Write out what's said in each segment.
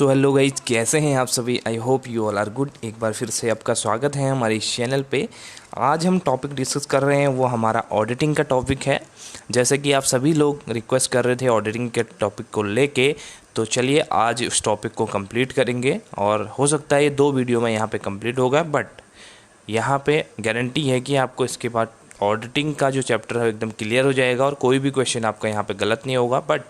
So hello guys, कैसे हैं आप सभी। I hope you all are good. एक बार फिर से आपका स्वागत है हमारे इस चैनल पे। आज हम टॉपिक डिस्कस कर रहे हैं वो हमारा ऑडिटिंग का टॉपिक है। जैसे कि आप सभी लोग रिक्वेस्ट कर रहे थे ऑडिटिंग के टॉपिक को लेके, तो चलिए आज उस टॉपिक को कंप्लीट करेंगे। और हो सकता है ये 2 वीडियो में यहाँ पे कंप्लीट होगा, बट यहाँ पे गारंटी है कि आपको इसके बाद ऑडिटिंग का जो चैप्टर है एकदम क्लियर हो जाएगा और कोई भी क्वेश्चन आपका यहाँ पे गलत नहीं होगा। बट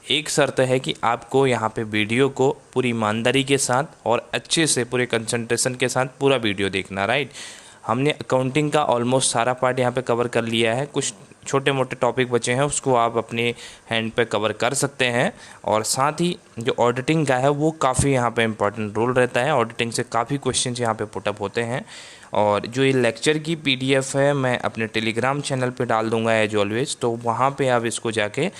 एक शर्त है कि आपको यहाँ पे वीडियो को पूरी ईमानदारी के साथ और अच्छे से पूरे कंसंट्रेशन के साथ पूरा वीडियो देखना, राइट। हमने अकाउंटिंग का ऑलमोस्ट सारा पार्ट यहाँ पे कवर कर लिया है। कुछ छोटे मोटे टॉपिक बचे हैं, उसको आप अपने हैंड पे कवर कर सकते हैं। और साथ ही जो ऑडिटिंग का है वो काफ़ी यहाँ पे इम्पोर्टेंट रोल रहता है। ऑडिटिंग से काफ़ी क्वेश्चन यहाँ पे पुटअप होते हैं। और जो ये लेक्चर की PDF है मैं अपने टेलीग्राम चैनल पे डाल दूँगा एज ऑलवेज, तो वहाँ पे आप इसको जाके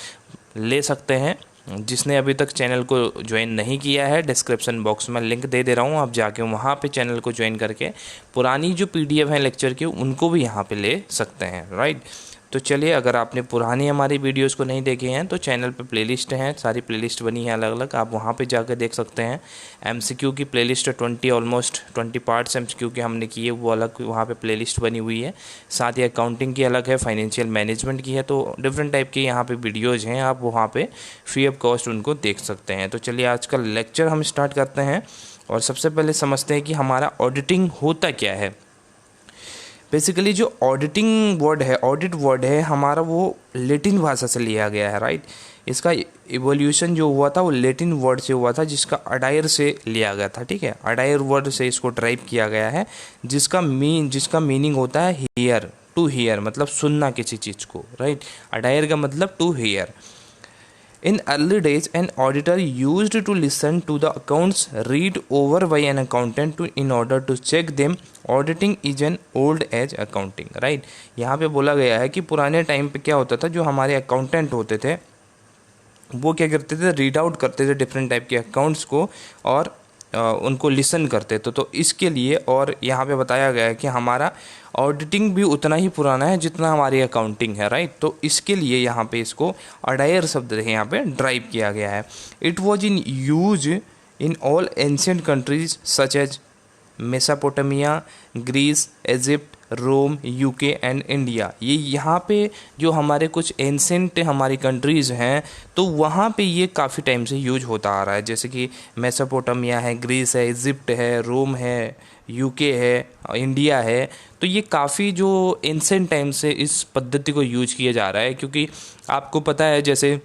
ले सकते हैं। जिसने अभी तक चैनल को ज्वाइन नहीं किया है, डिस्क्रिप्शन बॉक्स में लिंक दे दे रहा हूँ, आप जाके वहाँ पे चैनल को ज्वाइन करके पुरानी जो PDF है लेक्चर की उनको भी यहाँ पे ले सकते हैं, राइट। तो चलिए, अगर आपने पुरानी हमारी वीडियोस को नहीं देखे हैं तो चैनल पे प्लेलिस्ट हैं, सारी प्लेलिस्ट बनी है अलग अलग, आप वहाँ पे जाकर देख सकते हैं। MCQ की प्लेलिस्ट 20 पार्ट्स MCQ के हमने किए, वो अलग वहाँ पे प्लेलिस्ट बनी हुई है। साथ ही अकाउंटिंग की अलग है, फाइनेंशियल मैनेजमेंट की है। तो डिफरेंट टाइप की यहाँ पे वीडियोज़ हैं, आप वहाँ पर फ्री ऑफ कॉस्ट उनको देख सकते हैं। तो चलिए आज का लेक्चर हम स्टार्ट करते हैं और सबसे पहले समझते हैं कि हमारा ऑडिटिंग होता क्या है। बेसिकली जो ऑडिटिंग वर्ड है, ऑडिट वर्ड है हमारा, वो लैटिन भाषा से लिया गया है, राइट। इसका इवोल्यूशन जो हुआ था वो लैटिन वर्ड से हुआ था, जिसका अडायर से लिया गया था, ठीक है। अडायर वर्ड से इसको ड्राइव किया गया है, जिसका मीनिंग होता है हियर, टू हियर, मतलब सुनना किसी चीज़ को, राइट। अडायर का मतलब to hear. In early days, an auditor used to listen to the accounts read over by an accountant in order to check them. Auditing is an old age accounting, right? यहाँ पे बोला गया है कि पुराने time पे क्या होता था, जो हमारे अकाउंटेंट होते थे वो क्या करते थे, रीड आउट करते थे डिफरेंट टाइप के अकाउंट्स को और उनको लिसन करते थे। तो इसके लिए, और यहाँ पे बताया गया है कि हमारा ऑडिटिंग भी उतना ही पुराना है जितना हमारी अकाउंटिंग है, राइट। तो इसके लिए यहाँ पे इसको अडायर शब्द यहाँ पे ड्राइव किया गया है। It was in use in all ancient countries such as Mesopotamia, Greece, Egypt, Rome, UK and India. ये यहाँ पे जो हमारे कुछ एंसेंट हमारी कंट्रीज़ हैं, तो वहाँ पे ये काफ़ी टाइम से यूज होता आ रहा है। जैसे कि मेसोपोटामिया है, ग्रीस है, इजिप्ट है, रोम है, UK है, इंडिया है। तो ये काफ़ी जो एंसेंट टाइम से इस पद्धति को यूज किया जा रहा है, क्योंकि आपको पता है जैसे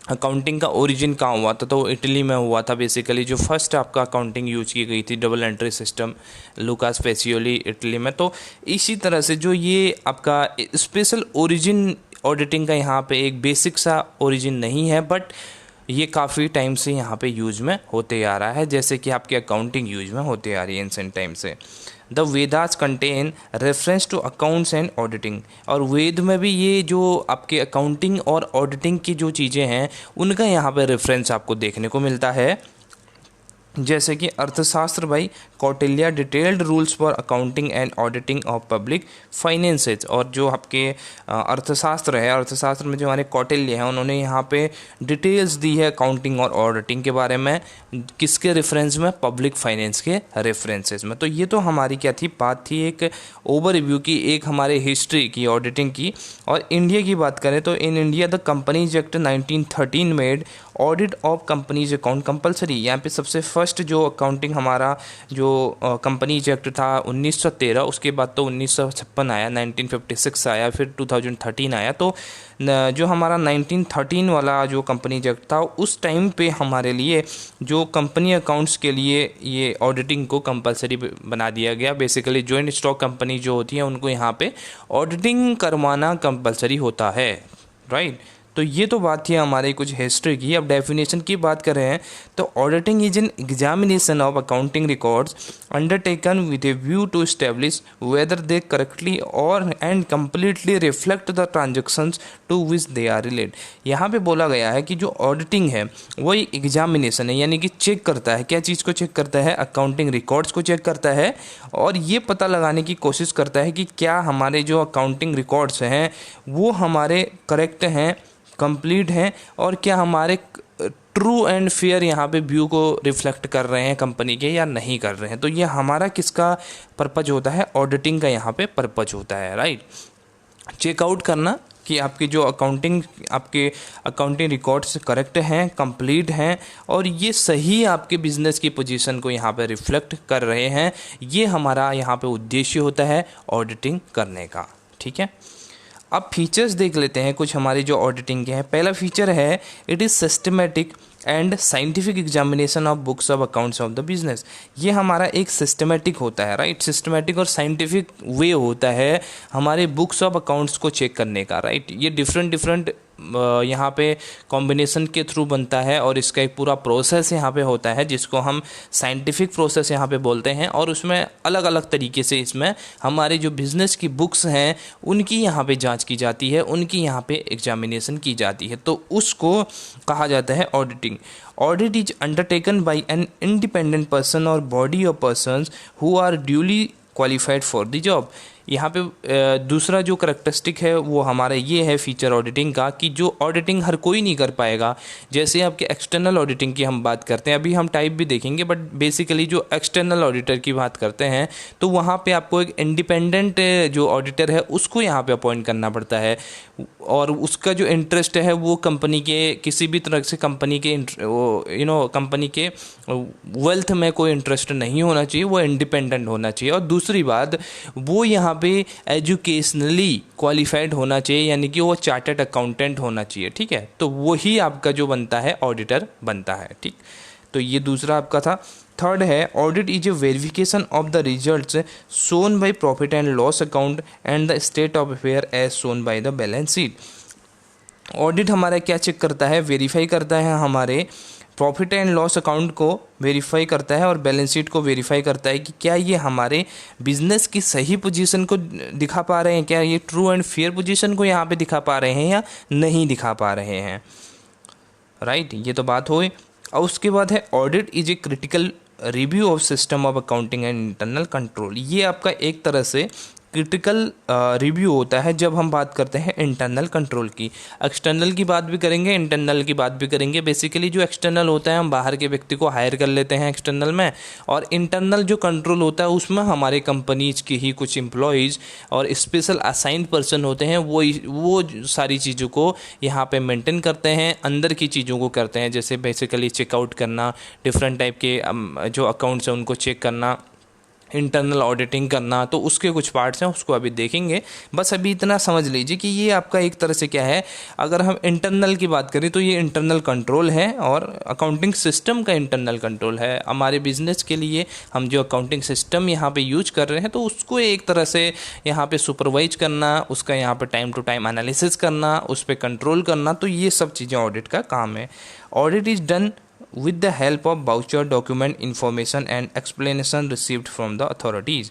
अकाउंटिंग का ओरिजिन कहाँ हुआ था, तो इटली में हुआ था। बेसिकली जो फर्स्ट आपका अकाउंटिंग यूज की गई थी, double entry system, Lucas Pacioli, Italy में। तो इसी तरह से जो ये आपका स्पेशल ओरिजिन ऑडिटिंग का यहाँ पे एक बेसिक सा ओरिजिन नहीं है, बट ये काफ़ी टाइम से यहाँ पे यूज में होते आ रहा है, जैसे कि आपकी अकाउंटिंग यूज में होते आ रही है एंशिएंट टाइम से। The Vedas contain reference to accounts and auditing. और वेद में भी ये जो आपके अकाउंटिंग और ऑडिटिंग की जो चीज़ें हैं उनका यहाँ पे रेफरेंस आपको देखने को मिलता है। जैसे कि अर्थशास्त्र भाई Kautilya, detailed rules for accounting and auditing of public finances. और जो आपके अर्थशास्त्र है, अर्थशास्त्र में जो हमारे कौटिल्य हैं, उन्होंने यहाँ पे डिटेल्स दी है अकाउंटिंग और ऑडिटिंग के बारे में। किसके रेफरेंस में? पब्लिक फाइनेंस के रेफरेंसेस में। तो ये तो हमारी क्या थी, बात थी एक ओवरव्यू की, एक हमारे हिस्ट्री की ऑडिटिंग की। और इंडिया की बात करें तो in India the companies act 1913 made audit of companies account compulsory. यहाँ पे सबसे फर्स्ट जो अकाउंटिंग हमारा जो कंपनीज एक्ट था 1913, उसके बाद तो 1956 आया, 1956 आया, फिर 2013 आया। तो जो हमारा 1913 वाला जो कंपनीज एक्ट था, उस टाइम पे हमारे लिए जो कंपनी अकाउंट्स के लिए ये ऑडिटिंग को कंपलसरी बना दिया गया। बेसिकली जॉइंट स्टॉक कंपनी जो होती है उनको यहाँ पे ऑडिटिंग करवाना कंपलसरी होता है, राइट। तो ये तो बात थी हमारी कुछ हिस्ट्री की। अब डेफिनेशन की बात कर रहे हैं तो auditing is an examination of accounting records undertaken with a view to establish whether they correctly और and completely reflect the transactions to which they are relate. यहाँ पे बोला गया है कि जो ऑडिटिंग है वो एक एग्जामिनेशन है, यानी कि चेक करता है। क्या चीज़ को चेक करता है? अकाउंटिंग रिकॉर्ड्स को चेक करता है और ये पता लगाने की कोशिश करता है कि क्या हमारे जो अकाउंटिंग रिकॉर्ड्स हैं वो हमारे करेक्ट हैं, कंप्लीट हैं, और क्या हमारे ट्रू एंड फेयर यहाँ पे व्यू को रिफ्लेक्ट कर रहे हैं कंपनी के या नहीं कर रहे हैं। तो ये हमारा किसका पर्पज होता है, ऑडिटिंग का यहाँ पे पर्पज होता है, राइट। चेकआउट करना कि आपके जो आपके अकाउंटिंग रिकॉर्ड्स करेक्ट हैं, कंप्लीट हैं और ये सही आपके बिजनेस की पोजीशन को यहाँ पे रिफ्लेक्ट कर रहे हैं, ये हमारा यहाँ पे उद्देश्य होता है ऑडिटिंग करने का, ठीक है। अब फीचर्स देख लेते हैं कुछ हमारे जो ऑडिटिंग के हैं। पहला फीचर है it is systematic and scientific examination of books of accounts of the business. ये हमारा एक सिस्टमेटिक होता है, राइट। सिस्टमेटिक और साइंटिफिक वे होता है हमारे बुक्स ऑफ अकाउंट्स को चेक करने का, राइट। ये डिफरेंट यहाँ पे कॉम्बिनेशन के थ्रू बनता है और इसका एक पूरा प्रोसेस यहाँ पे होता है जिसको हम साइंटिफिक प्रोसेस यहाँ पे बोलते हैं। और उसमें अलग अलग तरीके से इसमें हमारे जो बिज़नेस की बुक्स हैं उनकी यहाँ पे जांच की जाती है, उनकी यहाँ पे एग्जामिनेशन की जाती है, तो उसको कहा जाता है auditing. Audit is undertaken by an independent person और body of persons who are duly qualified for the job. यहाँ पे दूसरा जो करैक्टरिस्टिक है वो हमारा ये है फीचर ऑडिटिंग का कि जो ऑडिटिंग हर कोई नहीं कर पाएगा। जैसे आपके एक्सटर्नल ऑडिटिंग की हम बात करते हैं, अभी हम टाइप भी देखेंगे, बट बेसिकली जो एक्सटर्नल ऑडिटर की बात करते हैं तो वहाँ पे आपको एक इंडिपेंडेंट जो ऑडिटर है उसको यहाँ पे अपॉइंट करना पड़ता है और उसका जो इंटरेस्ट है वो कंपनी के किसी भी तरह से कंपनी के कंपनी के वेल्थ में कोई इंटरेस्ट नहीं होना चाहिए, वो इंडिपेंडेंट होना चाहिए। और दूसरी बात वो यहाँ पे एजुकेशनली क्वालिफाइड होना चाहिए, यानी कि वो चार्टर्ड अकाउंटेंट होना चाहिए, ठीक है। तो वही आपका जो बनता है ऑडिटर बनता है, ठीक। तो ये दूसरा आपका था। थर्ड है audit is a verification of the results shown by profit and loss account and the state of affair as shown by the balance sheet. Audit हमारा क्या चेक करता है, वेरीफाई करता है हमारे प्रॉफिट एंड लॉस अकाउंट को verify करता है और बैलेंस शीट को वेरीफाई करता है कि क्या ये हमारे बिजनेस की सही पोजीशन को दिखा पा रहे हैं, क्या ये ट्रू एंड फेयर पोजीशन को यहाँ पे दिखा पा रहे हैं या नहीं दिखा पा रहे हैं, राइट। ये तो बात हुई। और उसके बाद है audit is a critical review of system of accounting and internal control. ये आपका एक तरह से क्रिटिकल रिव्यू होता है जब हम बात करते हैं इंटरनल कंट्रोल की। एक्सटर्नल की बात भी करेंगे, इंटरनल की बात भी करेंगे। बेसिकली जो एक्सटर्नल होता है हम बाहर के व्यक्ति को हायर कर लेते हैं एक्सटर्नल में, और इंटरनल जो कंट्रोल होता है उसमें हमारे कंपनीज की ही कुछ एम्प्लॉयज़ और स्पेशल असाइंड पर्सन होते हैं, वो सारी चीज़ों को यहाँ पे मेंटेन करते हैं, अंदर की चीज़ों को करते हैं। जैसे बेसिकली चेकआउट करना, डिफरेंट टाइप के जो अकाउंट्स हैं उनको चेक करना, इंटरनल ऑडिटिंग करना, तो उसके कुछ पार्ट्स हैं उसको अभी देखेंगे। बस अभी इतना समझ लीजिए कि ये आपका एक तरह से क्या है, अगर हम इंटरनल की बात करें तो ये इंटरनल कंट्रोल है और अकाउंटिंग सिस्टम का इंटरनल कंट्रोल है। हमारे बिजनेस के लिए हम जो अकाउंटिंग सिस्टम यहाँ पे यूज कर रहे हैं तो उसको एक तरह से यहाँ पे सुपरवाइज करना, उसका यहाँ पे टाइम टू टाइम एनालिसिस करना, उस पर कंट्रोल करना, तो ये सब चीज़ें ऑडिट का काम है। Audit is done with the help of voucher document information and explanation received from the authorities।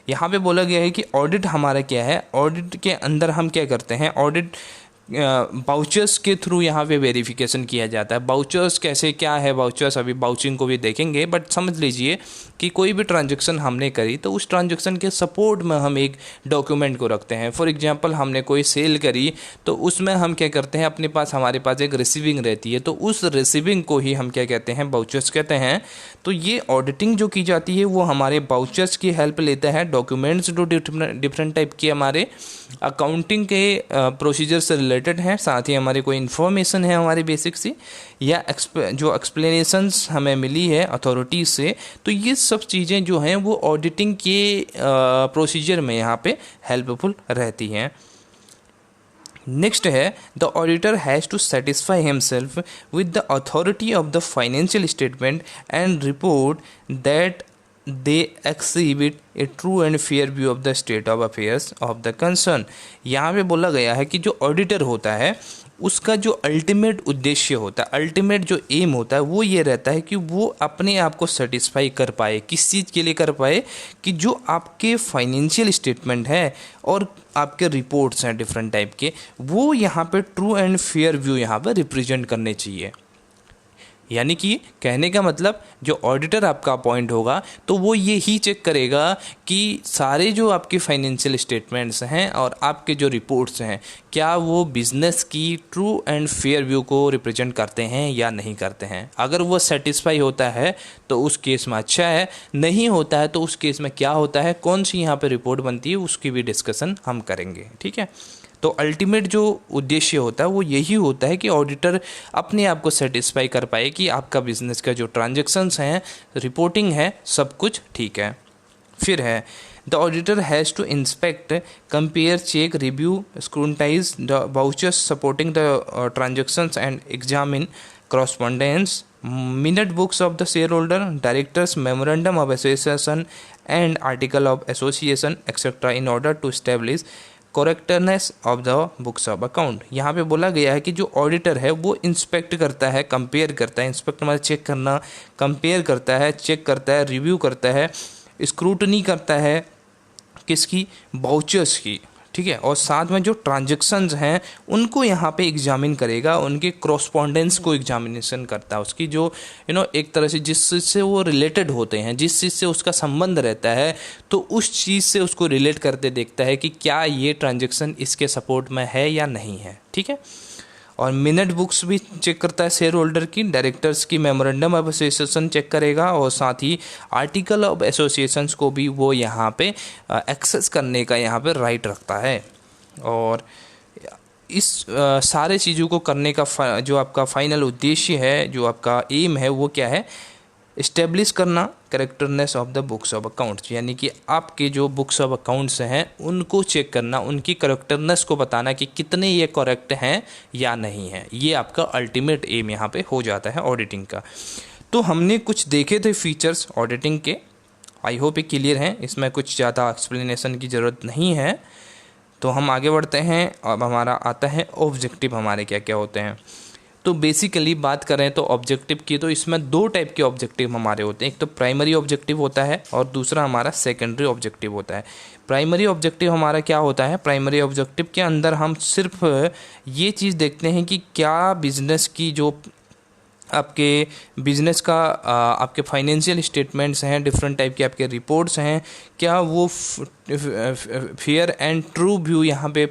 यहाँ पे बोला गया है कि ऑडिट हमारा क्या है, ऑडिट के अंदर हम क्या करते हैं, ऑडिट बाउचर्स के थ्रू यहाँ पे वेरिफिकेशन किया जाता है। बाउचर्स कैसे, क्या है बाउचर्स, अभी बाउचिंग को भी देखेंगे, बट समझ लीजिए कि कोई भी ट्रांजैक्शन हमने करी तो उस ट्रांजैक्शन के सपोर्ट में हम एक डॉक्यूमेंट को रखते हैं। फॉर एग्जांपल हमने कोई सेल करी तो उसमें हम क्या करते हैं, अपने पास हमारे पास एक रिसीविंग रहती है, तो उस रिसीविंग को ही हम क्या कहते हैं, बाउचर्स कहते हैं। तो ये ऑडिटिंग जो की जाती है वो हमारे बाउचर्स की हेल्प लेता है। डॉक्यूमेंट्स जो डिफरेंट टाइप के हमारे अकाउंटिंग के प्रोसीजर से रिलेटेड हैं, साथ ही हमारे कोई इन्फॉर्मेशन है हमारी बेसिक सी, या जो एक्सप्लेनेशंस हमें मिली है अथॉरिटीज़ से, तो ये सब चीज़ें जो हैं वो ऑडिटिंग के प्रोसीजर में यहाँ पे हेल्पफुल रहती हैं। नेक्स्ट है the auditor has to satisfy himself with the authority of the financial statement and report that they exhibit a true and fair view of the state of affairs of the concern। यहाँ पे बोला गया है कि जो auditor होता है उसका जो अल्टीमेट उद्देश्य होता है, अल्टीमेट जो एम होता है वो ये रहता है कि वो अपने आप को सेटिस्फाई कर पाए। किस चीज़ के लिए कर पाए, कि जो आपके फाइनेंशियल स्टेटमेंट है और आपके रिपोर्ट्स हैं डिफरेंट टाइप के, वो यहाँ पे ट्रू एंड फेयर व्यू यहाँ पे रिप्रेजेंट करने चाहिए। यानी कि कहने का मतलब जो ऑडिटर आपका अपॉइंट होगा तो वो ये ही चेक करेगा कि सारे जो आपके फाइनेंशियल स्टेटमेंट्स हैं और आपके जो रिपोर्ट्स हैं क्या वो बिजनेस की ट्रू एंड फेयर व्यू को रिप्रेजेंट करते हैं या नहीं करते हैं। अगर वो सेटिस्फाई होता है तो उस केस में अच्छा है, नहीं होता है तो उस केस में क्या होता है, कौन सी यहाँ पे रिपोर्ट बनती है, उसकी भी डिस्कशन हम करेंगे। ठीक है, तो अल्टीमेट जो उद्देश्य होता है वो यही होता है कि ऑडिटर अपने आप को सेटिस्फाई कर पाए कि आपका बिजनेस का जो ट्रांजैक्शंस हैं, रिपोर्टिंग है, सब कुछ ठीक है। फिर है the auditor has to inspect, compare, check, review, scrutinize the vouchers supporting the transactions and examine correspondence, minute books of the shareholder, directors, memorandum of association and article of association etc. in order to establish correctness of the books of account. यहाँ पे बोला गया है कि जो auditor है वो inspect करता है, कंपेयर करता है, इंस्पेक्ट मतलब चेक करना, कंपेयर करता है, चेक करता है, रिव्यू करता है, स्क्रूटनी करता है किसकी, वाउचर्स की। ठीक है, और साथ में जो ट्रांजैक्शंस हैं उनको यहाँ पे एग्जामिन करेगा, उनके कॉरस्पॉन्डेंस को एग्जामिनेशन करता है, उसकी जो एक तरह से जिस चीज़ से वो रिलेटेड होते हैं, जिस चीज़ से उसका संबंध रहता है, तो उस चीज़ से उसको रिलेट करते देखता है कि क्या ये ट्रांजैक्शन इसके सपोर्ट में है या नहीं है। ठीक है, और मिनट बुक्स भी चेक करता है शेयर होल्डर की, डायरेक्टर्स की मेमोरेंडम ऑफ एसोसिएशन चेक करेगा, और साथ ही आर्टिकल ऑफ एसोसिएशंस को भी वो यहाँ पे एक्सेस करने का यहाँ पे राइट रखता है। और इस सारे चीज़ों को करने का जो आपका फाइनल उद्देश्य है, जो आपका एम है, वो क्या है, इस्टेब्लिश करना correctness of the books of accounts, यानी कि आपके जो बुक्स ऑफ अकाउंट्स हैं उनको चेक करना, उनकी करेक्टनेस को बताना कि कितने ये करेक्ट हैं या नहीं हैं। ये आपका अल्टीमेट एम यहाँ पे हो जाता है ऑडिटिंग का। तो हमने कुछ देखे थे फीचर्स ऑडिटिंग के, आई होप ये क्लियर हैं, इसमें कुछ ज़्यादा एक्सप्लेनेशन की ज़रूरत नहीं है। तो हम आगे बढ़ते हैं। अब हमारा आता है ऑब्जेक्टिव, हमारे क्या क्या होते हैं। तो बेसिकली बात करें तो ऑब्जेक्टिव की, तो इसमें दो टाइप के ऑब्जेक्टिव हमारे होते हैं, एक तो प्राइमरी ऑब्जेक्टिव होता है और दूसरा हमारा सेकेंडरी ऑब्जेक्टिव होता है। प्राइमरी ऑब्जेक्टिव हमारा क्या होता है, प्राइमरी ऑब्जेक्टिव के अंदर हम सिर्फ ये चीज़ देखते हैं कि क्या बिजनेस की जो आपके बिजनेस का आपके फाइनेंशियल स्टेटमेंट्स हैं, डिफरेंट टाइप के आपके रिपोर्ट्स हैं, क्या वो फेयर एंड ट्रू व्यू यहाँ पे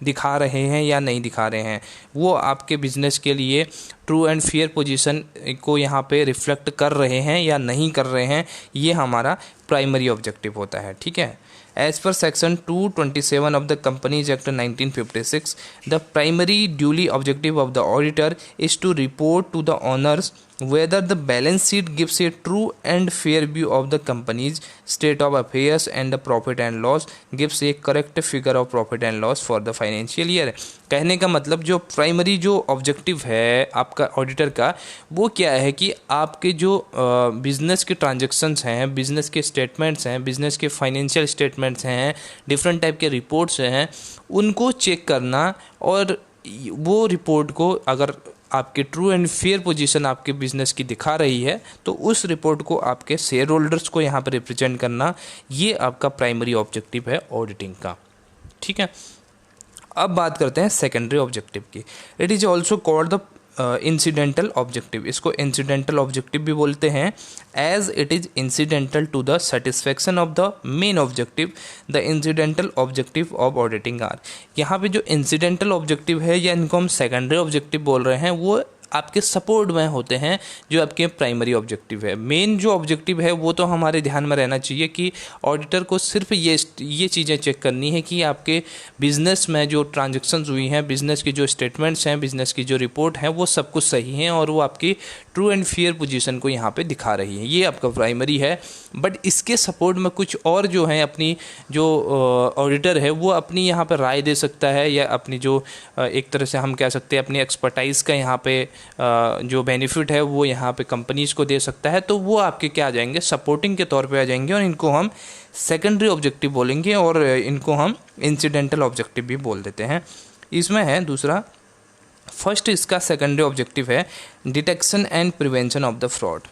दिखा रहे हैं या नहीं दिखा रहे हैं, वो आपके बिजनेस के लिए ट्रू एंड फेयर पोजीशन को यहाँ पे रिफ्लेक्ट कर रहे हैं या नहीं कर रहे हैं, ये हमारा प्राइमरी ऑब्जेक्टिव होता है। ठीक है, as per section 227 of the companies act 1956 the primary duly objective of the auditor is to report to the owners whether the balance sheet gives a true and fair view of the company's state of affairs and the profit and loss gives a correct figure of profit and loss for the financial year। कहने का मतलब जो primary जो objective है आपका auditor का, वो क्या है कि आपके जो बिजनेस के ट्रांजैक्शंस हैं, बिजनेस के स्टेटमेंट्स हैं, बिजनेस के फाइनेंशियल स्टेटमेंट्स हैं, डिफरेंट टाइप के रिपोर्ट्स हैं, उनको चेक करना, और वो रिपोर्ट को अगर आपके ट्रू एंड फेयर पोजीशन आपके बिजनेस की दिखा रही है तो उस रिपोर्ट को आपके शेयर होल्डर्स को यहाँ पर रिप्रेजेंट करना, ये आपका प्राइमरी ऑब्जेक्टिव है ऑडिटिंग का। ठीक है, अब बात करते हैं सेकेंडरी ऑब्जेक्टिव की। It is also called the incidental objective, इसको इंसिडेंटल ऑब्जेक्टिव भी बोलते हैं, as it is incidental to the satisfaction of the main objective. The incidental objective of auditing are, यहाँ पे जो इंसिडेंटल ऑब्जेक्टिव है या इनको हम सेकेंडरी ऑब्जेक्टिव बोल रहे हैं, वो आपके सपोर्ट में होते हैं जो आपके प्राइमरी ऑब्जेक्टिव है। मेन जो ऑब्जेक्टिव है वो तो हमारे ध्यान में रहना चाहिए कि ऑडिटर को सिर्फ ये चीज़ें चेक करनी है कि आपके बिजनेस में जो ट्रांजैक्शंस हुई हैं, बिजनेस की जो स्टेटमेंट्स हैं, बिजनेस की जो रिपोर्ट है, वो सब कुछ सही हैं और वो आपकी ट्रू एंड फेयर पोजीशन को यहाँ पे दिखा रही है। ये आपका प्राइमरी है। बट इसके सपोर्ट में कुछ और जो है, अपनी जो ऑडिटर है वो अपनी यहाँ पर राय दे सकता है, या अपनी जो एक तरह से हम कह सकते हैं अपनी एक्सपर्टाइज़ का यहाँ पे जो बेनिफिट है वो यहाँ पे कंपनीज़ को दे सकता है। तो वो आपके क्या आ जाएंगे, सपोर्टिंग के तौर पे आ जाएंगे, और इनको हम सेकेंडरी ऑब्जेक्टिव बोलेंगे और इनको हम इंसिडेंटल ऑब्जेक्टिव भी बोल देते हैं। इसमें है दूसरा, फर्स्ट इसका सेकेंडरी ऑब्जेक्टिव है detection and prevention of the fraud.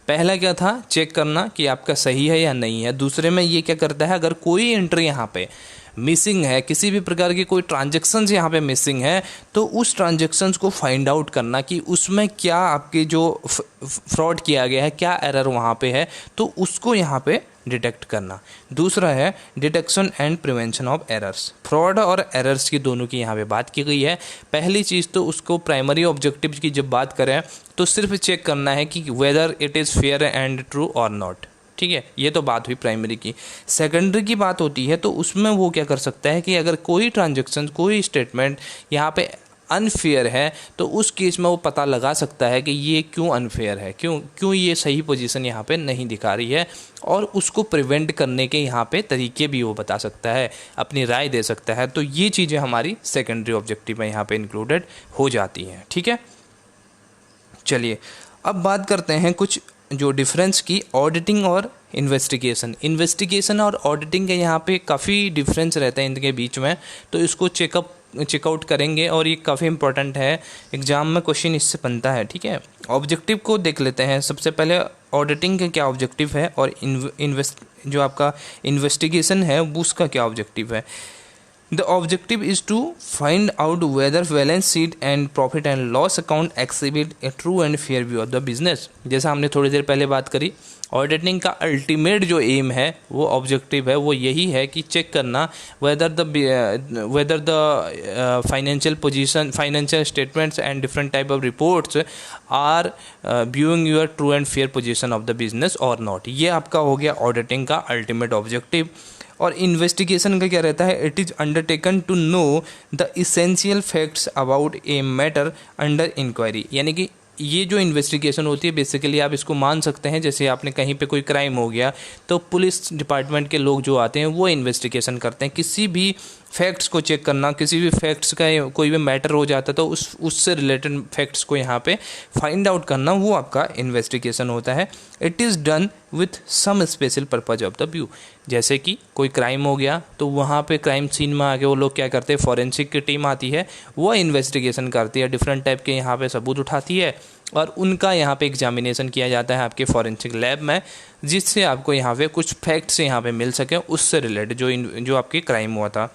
पहला क्या था, चेक करना कि आपका सही है या नहीं है। दूसरे में ये क्या करता है, अगर कोई एंट्री यहाँ पे मिसिंग है, किसी भी प्रकार की कोई ट्रांजेक्शन्स यहाँ पे मिसिंग है, तो उस ट्रांजेक्शन्स को फाइंड आउट करना कि उसमें क्या आपके जो फ्रॉड किया गया है, क्या एरर वहाँ पे है, तो उसको यहाँ पे डिटेक्ट करना। दूसरा है detection and prevention of errors. Fraud और एरर्स की दोनों की यहाँ पे बात की गई है। पहली चीज़ तो उसको प्राइमरी ऑब्जेक्टिव की जब बात करें तो सिर्फ चेक करना है कि whether it is fair and true और नॉट, ठीक है, ये तो बात हुई प्राइमरी की। सेकेंडरी की बात होती है तो उसमें वो क्या कर सकता है कि अगर कोई ट्रांजैक्शन, कोई स्टेटमेंट यहाँ पे अनफेयर है तो उस केस में वो पता लगा सकता है कि ये क्यों अनफेयर है, क्यों ये सही पोजीशन यहाँ पे नहीं दिखा रही है, और उसको प्रिवेंट करने के यहाँ पे तरीके भी वो बता सकता है, अपनी राय दे सकता है। तो ये चीज़ें हमारी सेकेंडरी ऑब्जेक्टिव में यहाँ पे इंक्लूडेड हो जाती हैं, ठीक है। चलिए अब बात करते हैं कुछ जो डिफरेंस की ऑडिटिंग और इन्वेस्टिगेशन और ऑडिटिंग के यहाँ पे काफ़ी डिफरेंस रहता है इनके बीच में, तो इसको चेकआउट करेंगे और ये काफ़ी इंपॉर्टेंट है, एग्जाम में क्वेश्चन इससे बनता है, ठीक है। ऑब्जेक्टिव को देख लेते हैं। सबसे पहले ऑडिटिंग का क्या ऑब्जेक्टिव है और जो आपका इन्वेस्टिगेशन है उसका क्या ऑब्जेक्टिव है। The objective is to find out whether balance sheet and profit and loss account exhibit a true and fair view of the business। जैसा हमने थोड़ी देर पहले बात करी, ऑडिटिंग का अल्टीमेट जो एम है, वो ऑब्जेक्टिव है, वो यही है कि चेक करना whether the financial position, financial statements and different type of reports are viewing your true and fair position of the business और नॉट। ये आपका हो गया ऑडिटिंग का अल्टीमेट ऑब्जेक्टिव। और इन्वेस्टिगेशन का क्या रहता है, it is undertaken to know the essential facts about a matter under inquiry. यानी कि ये जो इन्वेस्टिगेशन होती है बेसिकली आप इसको मान सकते हैं, जैसे आपने कहीं पे कोई क्राइम हो गया तो पुलिस डिपार्टमेंट के लोग जो आते हैं वो इन्वेस्टिगेशन करते हैं, किसी भी फैक्ट्स को चेक करना, किसी भी फैक्ट्स का कोई भी मैटर हो जाता है तो उससे रिलेटेड फैक्ट्स को यहाँ पे फाइंड आउट करना, वो आपका इन्वेस्टिगेशन होता है। It is done with some special purpose of the view. जैसे कि कोई क्राइम हो गया तो वहाँ पे क्राइम सीन में आके वो लोग क्या करते हैं, फॉरेंसिक की टीम आती है, वो इन्वेस्टिगेशन करती है, डिफरेंट टाइप के यहाँ पे सबूत उठाती है और उनका यहाँ पे एग्जामिनेशन किया जाता है आपके फॉरेंसिक लैब में, जिससे आपको यहाँ पे कुछ फैक्ट्स यहाँ पे मिल सके उससे रिलेटेड जो आपके क्राइम हुआ था।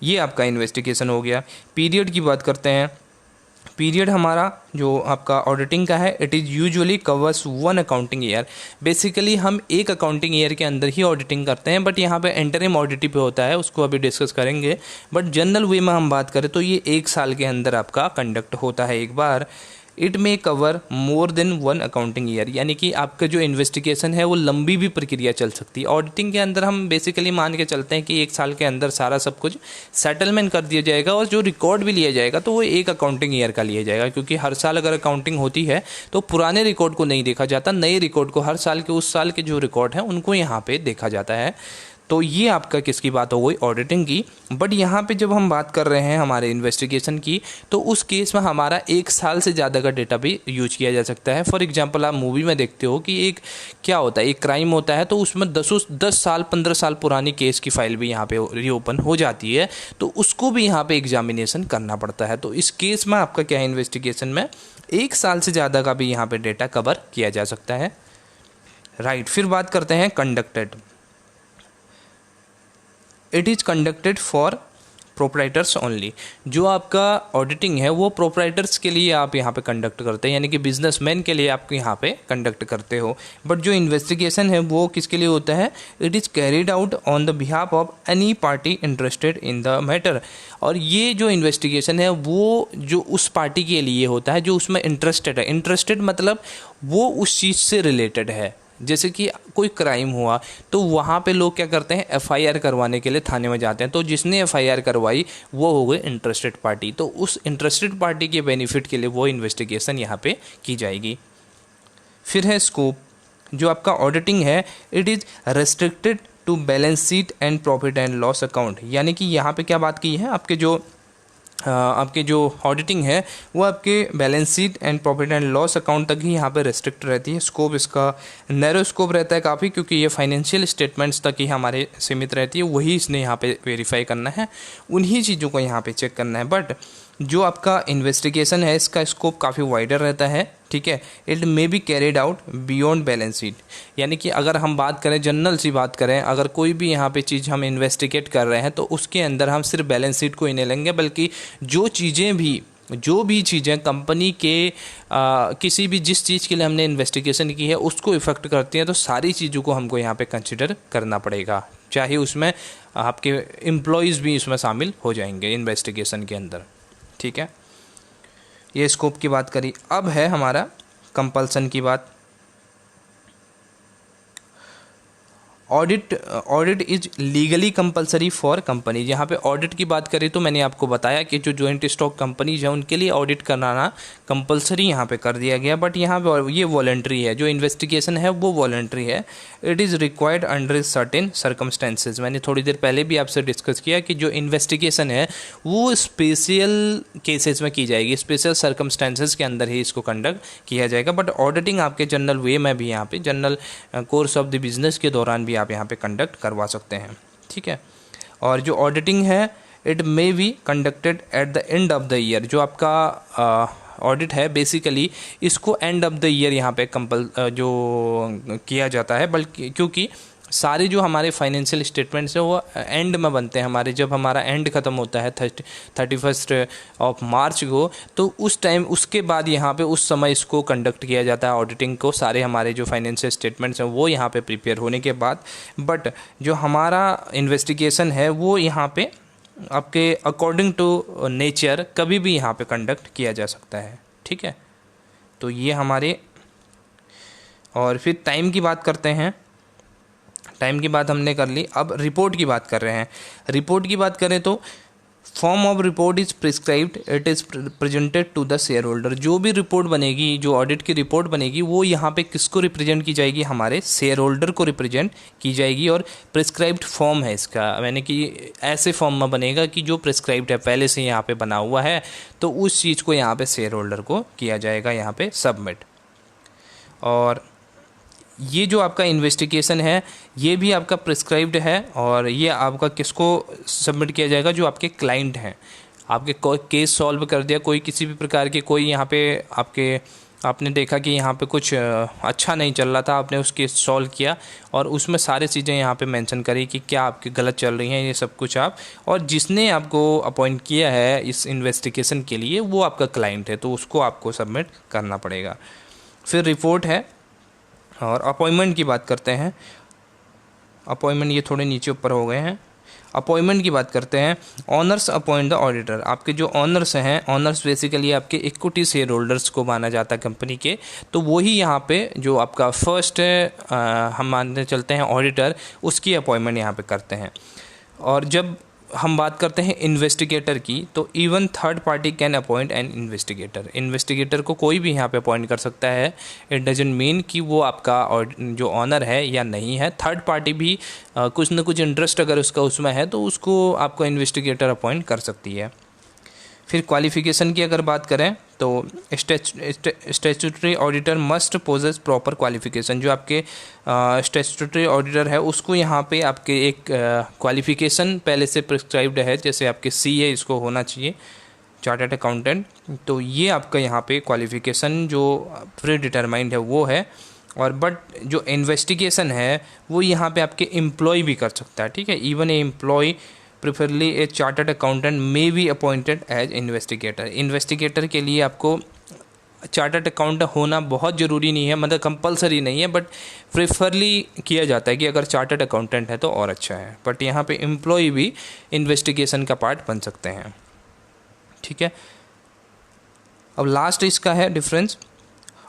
ये आपका इन्वेस्टिगेशन हो गया। पीरियड की बात करते हैं। पीरियड हमारा जो आपका ऑडिटिंग का है, it is usually covers 1 accounting year. Basically हम एक अकाउंटिंग ईयर के अंदर ही ऑडिटिंग करते हैं, बट यहाँ पे इंटरिम ऑडिटिंग पे होता है, उसको अभी डिस्कस करेंगे। बट जनरल वे में हम बात करें तो ये 1 साल के अंदर आपका कंडक्ट होता है एक बार। It may cover more than 1 accounting year, यानी कि आपका जो इन्वेस्टिगेशन है वो लंबी भी प्रक्रिया चल सकती है। ऑडिटिंग के अंदर हम बेसिकली मान के चलते हैं कि 1 साल के अंदर सारा सब कुछ सेटलमेंट कर दिया जाएगा और जो रिकॉर्ड भी लिया जाएगा तो वो 1 अकाउंटिंग ईयर का लिया जाएगा, क्योंकि हर साल अगर अकाउंटिंग होती है तो पुराने रिकॉर्ड को नहीं देखा जाता, नए रिकॉर्ड को, हर साल के उस साल के जो रिकॉर्ड हैं उनको यहाँ पे देखा जाता है। तो ये आपका किसकी बात हो गई, ऑडिटिंग की। बट यहाँ पे जब हम बात कर रहे हैं हमारे इन्वेस्टिगेशन की, तो उस केस में हमारा 1 साल से ज़्यादा का डेटा भी यूज किया जा सकता है। फॉर एग्जांपल आप मूवी में देखते हो कि एक क्या होता है, एक क्राइम होता है तो उसमें 10 साल 15 साल पुरानी केस की फाइल भी यहाँ पे रीओपन हो जाती है, तो उसको भी यहाँ पे एग्जामिनेशन करना पड़ता है। तो इस केस में आपका क्या है, इन्वेस्टिगेशन में 1 साल से ज़्यादा का भी यहाँ पर डेटा कवर किया जा सकता है, राइट। फिर बात करते हैं conducted. It is conducted for proprietors only. जो आपका ऑडिटिंग है वो प्रोप्राइटर्स के लिए आप यहाँ पे कंडक्ट करते हैं, यानी कि बिजनेसमैन के लिए आप यहाँ पे कंडक्ट करते हो। बट जो इन्वेस्टिगेशन है वो किसके लिए होता है, it is carried out on the behalf of any party interested in the matter. और ये जो इन्वेस्टिगेशन है वो जो उस पार्टी के लिए होता है जो उसमें इंटरेस्टेड है। इंटरेस्टेड मतलब वो उस चीज़ से रिलेटेड है। जैसे कि कोई क्राइम हुआ तो वहाँ पे लोग क्या करते हैं, एफआईआर करवाने के लिए थाने में जाते हैं, तो जिसने एफआईआर करवाई वो हो गई इंटरेस्टेड पार्टी, तो उस इंटरेस्टेड पार्टी के बेनिफिट के लिए वो इन्वेस्टिगेशन यहाँ पे की जाएगी। फिर है स्कोप। जो आपका ऑडिटिंग है, it is restricted to balance sheet and profit and loss account. यानी कि यहाँ पे क्या बात की है, आपके जो ऑडिटिंग है वो आपके balance sheet and profit and loss account तक ही यहाँ पे रेस्ट्रिक्ट रहती है। स्कोप इसका नैरो स्कोप रहता है काफ़ी, क्योंकि ये फाइनेंशियल स्टेटमेंट्स तक ही हमारे सीमित रहती है, वही इसने यहाँ पे वेरीफाई करना है, उन्हीं चीज़ों को यहाँ पे चेक करना है। बट जो आपका इन्वेस्टिगेशन है इसका स्कोप काफ़ी वाइडर रहता है, ठीक है। It may be carried out beyond balance sheet, यानी कि अगर हम बात करें, जनरल सी बात करें, अगर कोई भी यहाँ पे चीज़ हम इन्वेस्टिगेट कर रहे हैं तो उसके अंदर हम सिर्फ बैलेंस शीट को ही नहीं लेंगे, बल्कि जो भी चीज़ें कंपनी के किसी भी जिस चीज़ के लिए हमने इन्वेस्टिगेशन की है उसको इफ़ेक्ट करती हैं, तो सारी चीज़ों को हमको यहाँ पे कंसिडर करना पड़ेगा, चाहे उसमें आपके एम्प्लॉयज़ भी इसमें शामिल हो जाएंगे इन्वेस्टिगेशन के अंदर, ठीक है। ये स्कोप की बात करी। अब है हमारा कंपल्सन की बात। Audit is legally compulsory for company. यहाँ पे ऑडिट की बात करें तो मैंने आपको बताया कि जो जॉइंट स्टॉक कंपनीज हैं उनके लिए ऑडिट कराना कंपलसरी यहाँ पे कर दिया गया, बट यहाँ पे ये वॉलंटरी है, जो इन्वेस्टिगेशन है वो वॉलंटरी है। It is required under certain circumstances. मैंने थोड़ी देर पहले भी आपसे डिस्कस किया कि जो इन्वेस्टिगेशन है वो स्पेशल केसेस में की जाएगी, स्पेशल सर्कमस्टेंसेज के अंदर ही इसको कंडक्ट किया जाएगा। बट ऑडिटिंग आपके जनरल वे में भी, यहाँ पे general course of the business के दौरान भी आप यहाँ पे कंडक्ट करवा सकते हैं, ठीक है। और जो ऑडिटिंग है it may be conducted at the end of the year. जो आपका ऑडिट है बेसिकली इसको एंड ऑफ द ईयर यहाँ पे जो किया जाता है, बल्कि क्योंकि सारे जो हमारे फाइनेंशियल स्टेटमेंट्स हैं वो एंड में बनते हैं हमारे, जब हमारा एंड ख़त्म होता है 31 ऑफ मार्च को, तो उस टाइम उसके बाद यहाँ पे उस समय इसको कंडक्ट किया जाता है ऑडिटिंग को, सारे हमारे जो फाइनेंशियल स्टेटमेंट्स हैं वो यहाँ पे प्रिपेयर होने के बाद। बट जो हमारा इन्वेस्टिगेशन है वो यहाँ पे आपके अकॉर्डिंग टू नेचर कभी भी यहाँ पे कंडक्ट किया जा सकता है, ठीक है। तो ये हमारे, और फिर टाइम की बात करते हैं। टाइम की बात हमने कर ली, अब रिपोर्ट की बात कर रहे हैं। रिपोर्ट की बात करें तो form of report is prescribed, it is presented to the share holder. जो भी रिपोर्ट बनेगी, जो ऑडिट की रिपोर्ट बनेगी, वो यहाँ पे किसको रिप्रेजेंट की जाएगी, हमारे शेयर होल्डर को रिप्रेजेंट की जाएगी। और प्रिस्क्राइब्ड फॉर्म है इसका, यानी कि ऐसे फॉर्म में बनेगा कि जो प्रिस्क्राइब्ड है, पहले से यहाँ पे बना हुआ है, तो उस चीज़ को यहाँ पे शेयर होल्डर को किया जाएगा यहाँ पे सबमिट। और ये जो आपका इन्वेस्टिगेशन है ये भी आपका प्रिस्क्राइब्ड है, और ये आपका किसको सबमिट किया जाएगा, जो आपके क्लाइंट हैं। आपके कोई केस सॉल्व कर दिया, कोई किसी भी प्रकार के, कोई यहाँ पे आपने देखा कि यहाँ पे कुछ अच्छा नहीं चल रहा था, आपने उस केस सॉल्व किया और उसमें सारी चीज़ें यहाँ पे मेंशन करी कि क्या आपकी गलत चल रही हैं, ये सब कुछ आप, और जिसने आपको अपॉइंट किया है इस इन्वेस्टिगेशन के लिए वो आपका क्लाइंट है, तो उसको आपको सबमिट करना पड़ेगा। फिर रिपोर्ट है, और अपॉइंटमेंट की बात करते हैं। अपॉइंटमेंट ये थोड़े नीचे ऊपर हो गए हैं। अपॉइंटमेंट की बात करते हैं। Owners appoint the auditor. आपके जो ऑनर्स हैं, ऑनर्स बेसिकली आपके इक्विटी शेयर होल्डर्स को माना जाता है कंपनी के, तो वही यहाँ पे जो आपका फर्स्ट हम मानते चलते हैं ऑडिटर, उसकी अपॉइंटमेंट यहाँ पे करते हैं। और जब हम बात करते हैं इन्वेस्टिगेटर की, तो even third party can appoint an investigator. Investigator को कोई भी यहाँ पे अपॉइंट कर सकता है। इट डजंट मीन कि वो आपका जो ऑनर है या नहीं है, थर्ड पार्टी भी कुछ ना कुछ इंटरेस्ट अगर उसका उसमें है तो उसको आपको इन्वेस्टिगेटर अपॉइंट कर सकती है। फिर क्वालिफ़िकेशन की अगर बात करें तो statutory auditor must possess proper qualification. जो आपके स्टैट्यूटरी ऑडिटर है उसको यहाँ पे आपके एक क्वालिफ़िकेशन पहले से प्रिस्क्राइब्ड है, जैसे आपके CA इसको होना चाहिए, चार्टर्ड अकाउंटेंट। तो ये आपका यहाँ पे क्वालिफ़िकेशन जो प्री डिटरमाइंड है वो है। और बट जो इन्वेस्टिगेशन है वो यहाँ पे आपके एम्प्लॉय भी कर सकता है, ठीक है। Even a employ preferably a chartered accountant may be appointed as investigator. Investigator के लिए आपको चार्टर्ड अकाउंटेंट होना बहुत ज़रूरी नहीं है, मतलब कंपलसरी नहीं है, बट प्रेफरली किया जाता है कि अगर चार्टर्ड अकाउंटेंट है तो और अच्छा है। बट यहाँ पे एम्प्लॉय भी इन्वेस्टिगेशन का पार्ट बन सकते हैं, ठीक है। अब लास्ट इसका है difference.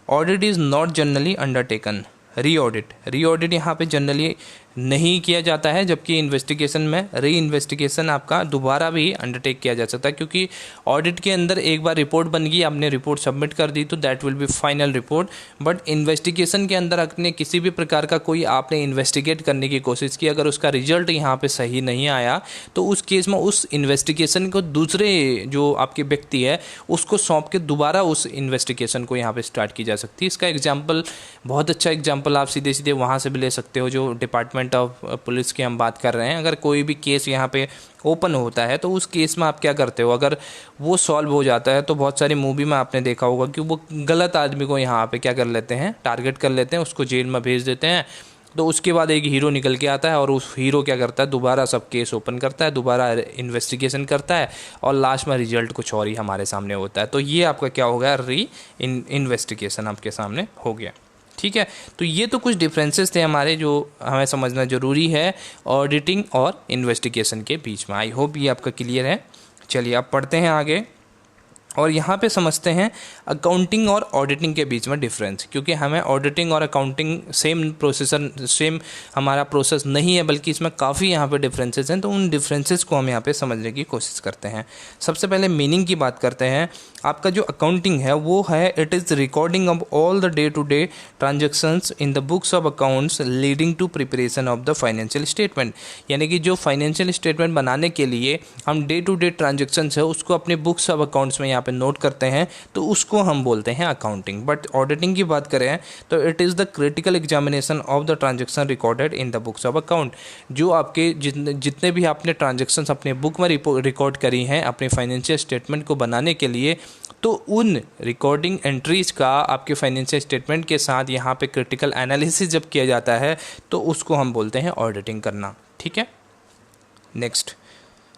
Audit is not generally undertaken. री ऑडिट यहाँ पे जनरली नहीं किया जाता है, जबकि इन्वेस्टिगेशन में री इन्वेस्टिगेशन आपका दोबारा भी अंडरटेक किया जा सकता है, क्योंकि ऑडिट के अंदर एक बार रिपोर्ट बन गई, आपने रिपोर्ट सबमिट कर दी तो that will be final report. But investigation के अंदर आपने किसी भी प्रकार का कोई आपने इन्वेस्टिगेट करने की कोशिश की, अगर उसका रिजल्ट यहाँ पे सही नहीं आया तो उस केस में उस इन्वेस्टिगेशन को दूसरे जो आपके व्यक्ति है उसको सौंप के दोबारा उस इन्वेस्टिगेशन को यहाँ पर स्टार्ट की जा सकती है। इसका एग्जाम्पल, बहुत अच्छा एग्जाम्पल आप सीधे सीधे वहाँ से भी ले सकते हो, जो डिपार्टमेंट डिपार्टमेंट ऑफ पुलिस की हम बात कर रहे हैं, अगर कोई भी केस यहाँ पे ओपन होता है तो उस केस में आप क्या करते हो, अगर वो सॉल्व हो जाता है तो बहुत सारी मूवी में आपने देखा होगा कि वो गलत आदमी को यहाँ पे क्या कर लेते हैं, टारगेट कर लेते हैं, उसको जेल में भेज देते हैं। तो उसके बाद एक हीरो निकल के आता है और उस हीरो क्या करता है, दोबारा सब केस ओपन करता है, दोबारा इन्वेस्टिगेशन करता है और लास्ट में रिजल्ट कुछ और ही हमारे सामने होता है। तो ये आपका क्या हो गया, इन्वेस्टिगेशन आपके सामने हो गया। ठीक है, तो ये तो कुछ डिफरेंसेस थे हमारे जो हमें समझना ज़रूरी है ऑडिटिंग और इन्वेस्टिगेशन के बीच में। आई होप ये आपका क्लियर है। चलिए अब पढ़ते हैं आगे और यहाँ पे समझते हैं अकाउंटिंग और ऑडिटिंग के बीच में डिफरेंस, क्योंकि हमें ऑडिटिंग और अकाउंटिंग सेम हमारा प्रोसेस नहीं है, बल्कि इसमें काफ़ी यहाँ पे डिफरेंसेस हैं। तो उन डिफरेंसेस को हम यहाँ पे समझने की कोशिश करते हैं। सबसे पहले मीनिंग की बात करते हैं। आपका जो अकाउंटिंग है वो है, it is recording of all the day to day transactions in the books of accounts leading to preparation of the financial statement. यानी कि जो फाइनेंशियल स्टेटमेंट बनाने के लिए हम डे टू डे ट्रांजेक्शन्स है उसको अपने बुक्स ऑफ अकाउंट्स में यहाँ पे नोट करते हैं, तो उसको हम बोलते हैं अकाउंटिंग। बट ऑडिटिंग की बात करें तो it is the critical examination of the transaction recorded in the books of account. जो आपके जितने भी आपने ट्रांजेक्शन्स अपने बुक में रिकॉर्ड करी हैं अपने फाइनेंशियल स्टेटमेंट को बनाने के लिए, तो उन रिकॉर्डिंग एंट्रीज का आपके फाइनेंशियल स्टेटमेंट के साथ यहाँ पे क्रिटिकल एनालिसिस जब किया जाता है तो उसको हम बोलते हैं ऑडिटिंग करना। ठीक है, नेक्स्ट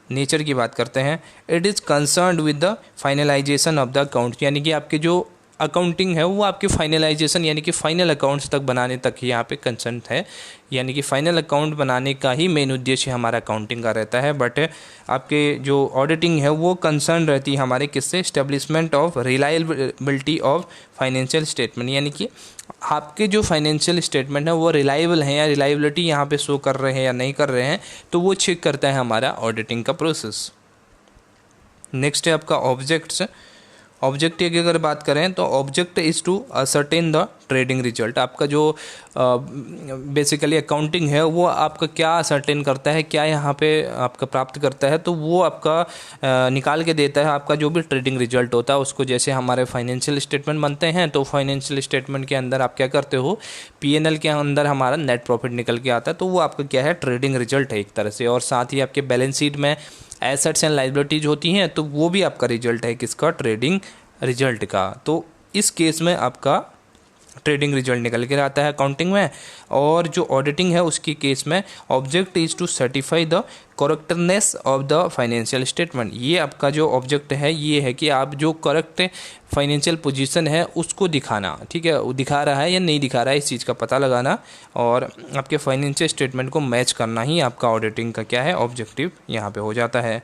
नेचर की बात करते हैं। It is concerned with the finalisation of the account. यानी कि आपके जो अकाउंटिंग है वो आपके फाइनलाइजेशन यानी कि फाइनल अकाउंट्स तक बनाने तक ही यहाँ पे कंसर्न है। यानी कि फाइनल अकाउंट बनाने का ही मेन उद्देश्य हमारा अकाउंटिंग का रहता है। बट आपके जो ऑडिटिंग है वो कंसर्न रहती है हमारे किससे, establishment of reliability of financial statement. यानी कि आपके जो फाइनेंशियल स्टेटमेंट है वो रिलायबल हैं या रिलायबिलिटी यहाँ पे शो कर रहे हैं या नहीं कर रहे हैं, तो वो चेक करता है हमारा ऑडिटिंग का प्रोसेस। नेक्स्ट है आपका ऑब्जेक्ट्स। ऑब्जेक्ट की अगर बात करें तो object is to ascertain the trading result. आपका जो बेसिकली अकाउंटिंग है वो आपका क्या असर्टेन करता है, क्या यहाँ पे आपका प्राप्त करता है, तो वो आपका निकाल के देता है आपका जो भी ट्रेडिंग रिजल्ट होता है उसको। जैसे हमारे फाइनेंशियल स्टेटमेंट बनते हैं तो फाइनेंशियल स्टेटमेंट के अंदर आप क्या करते हो, पीएनएल के अंदर हमारा नेट प्रॉफिट निकल के आता है, तो वो आपका क्या है, ट्रेडिंग रिजल्ट है एक तरह से। और साथ ही आपके बैलेंस शीट में एसेट्स एंड लायबिलिटीज होती हैं तो वो भी आपका रिजल्ट है किसका, ट्रेडिंग रिजल्ट का। तो इस केस में आपका ट्रेडिंग रिजल्ट निकल के आता है अकाउंटिंग में। और जो ऑडिटिंग है उसकी केस में object is to certify the correctness of the financial statement. ये आपका जो ऑब्जेक्ट है ये है कि आप जो करेक्ट फाइनेंशियल पोजीशन है उसको दिखाना, ठीक है, वो दिखा रहा है या नहीं दिखा रहा है इस चीज़ का पता लगाना और आपके फाइनेंशियल स्टेटमेंट को मैच करना ही आपका ऑडिटिंग का क्या है, ऑब्जेक्टिव यहाँ पे हो जाता है।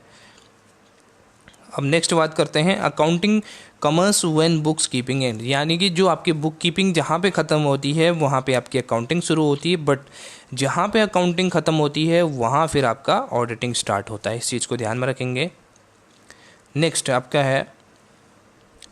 अब नेक्स्ट बात करते हैं accounting commerce when books keeping and. यानी कि जो आपकी बुक कीपिंग जहाँ पे ख़त्म होती है वहाँ पे आपकी अकाउंटिंग शुरू होती है, बट जहाँ पे अकाउंटिंग ख़त्म होती है वहाँ फिर आपका ऑडिटिंग स्टार्ट होता है। इस चीज़ को ध्यान में रखेंगे। नेक्स्ट आपका है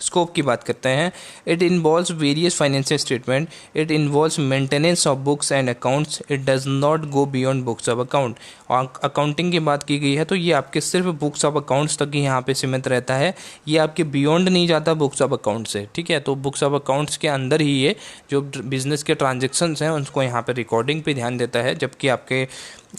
स्कोप की बात करते हैं। It involves various financial statement, it involves maintenance of books and accounts, it does not go beyond books of account. और अकाउंटिंग की बात की गई है तो ये आपके सिर्फ बुक्स ऑफ अकाउंट्स तक ही यहाँ पे सीमित रहता है, ये आपके बियॉन्ड नहीं जाता बुक्स ऑफ अकाउंट से। ठीक है, तो बुक्स ऑफ अकाउंट्स के अंदर ही ये जो बिजनेस के ट्रांजेक्शन्स हैं उनको यहाँ पे रिकॉर्डिंग पे ध्यान देता है, जबकि आपके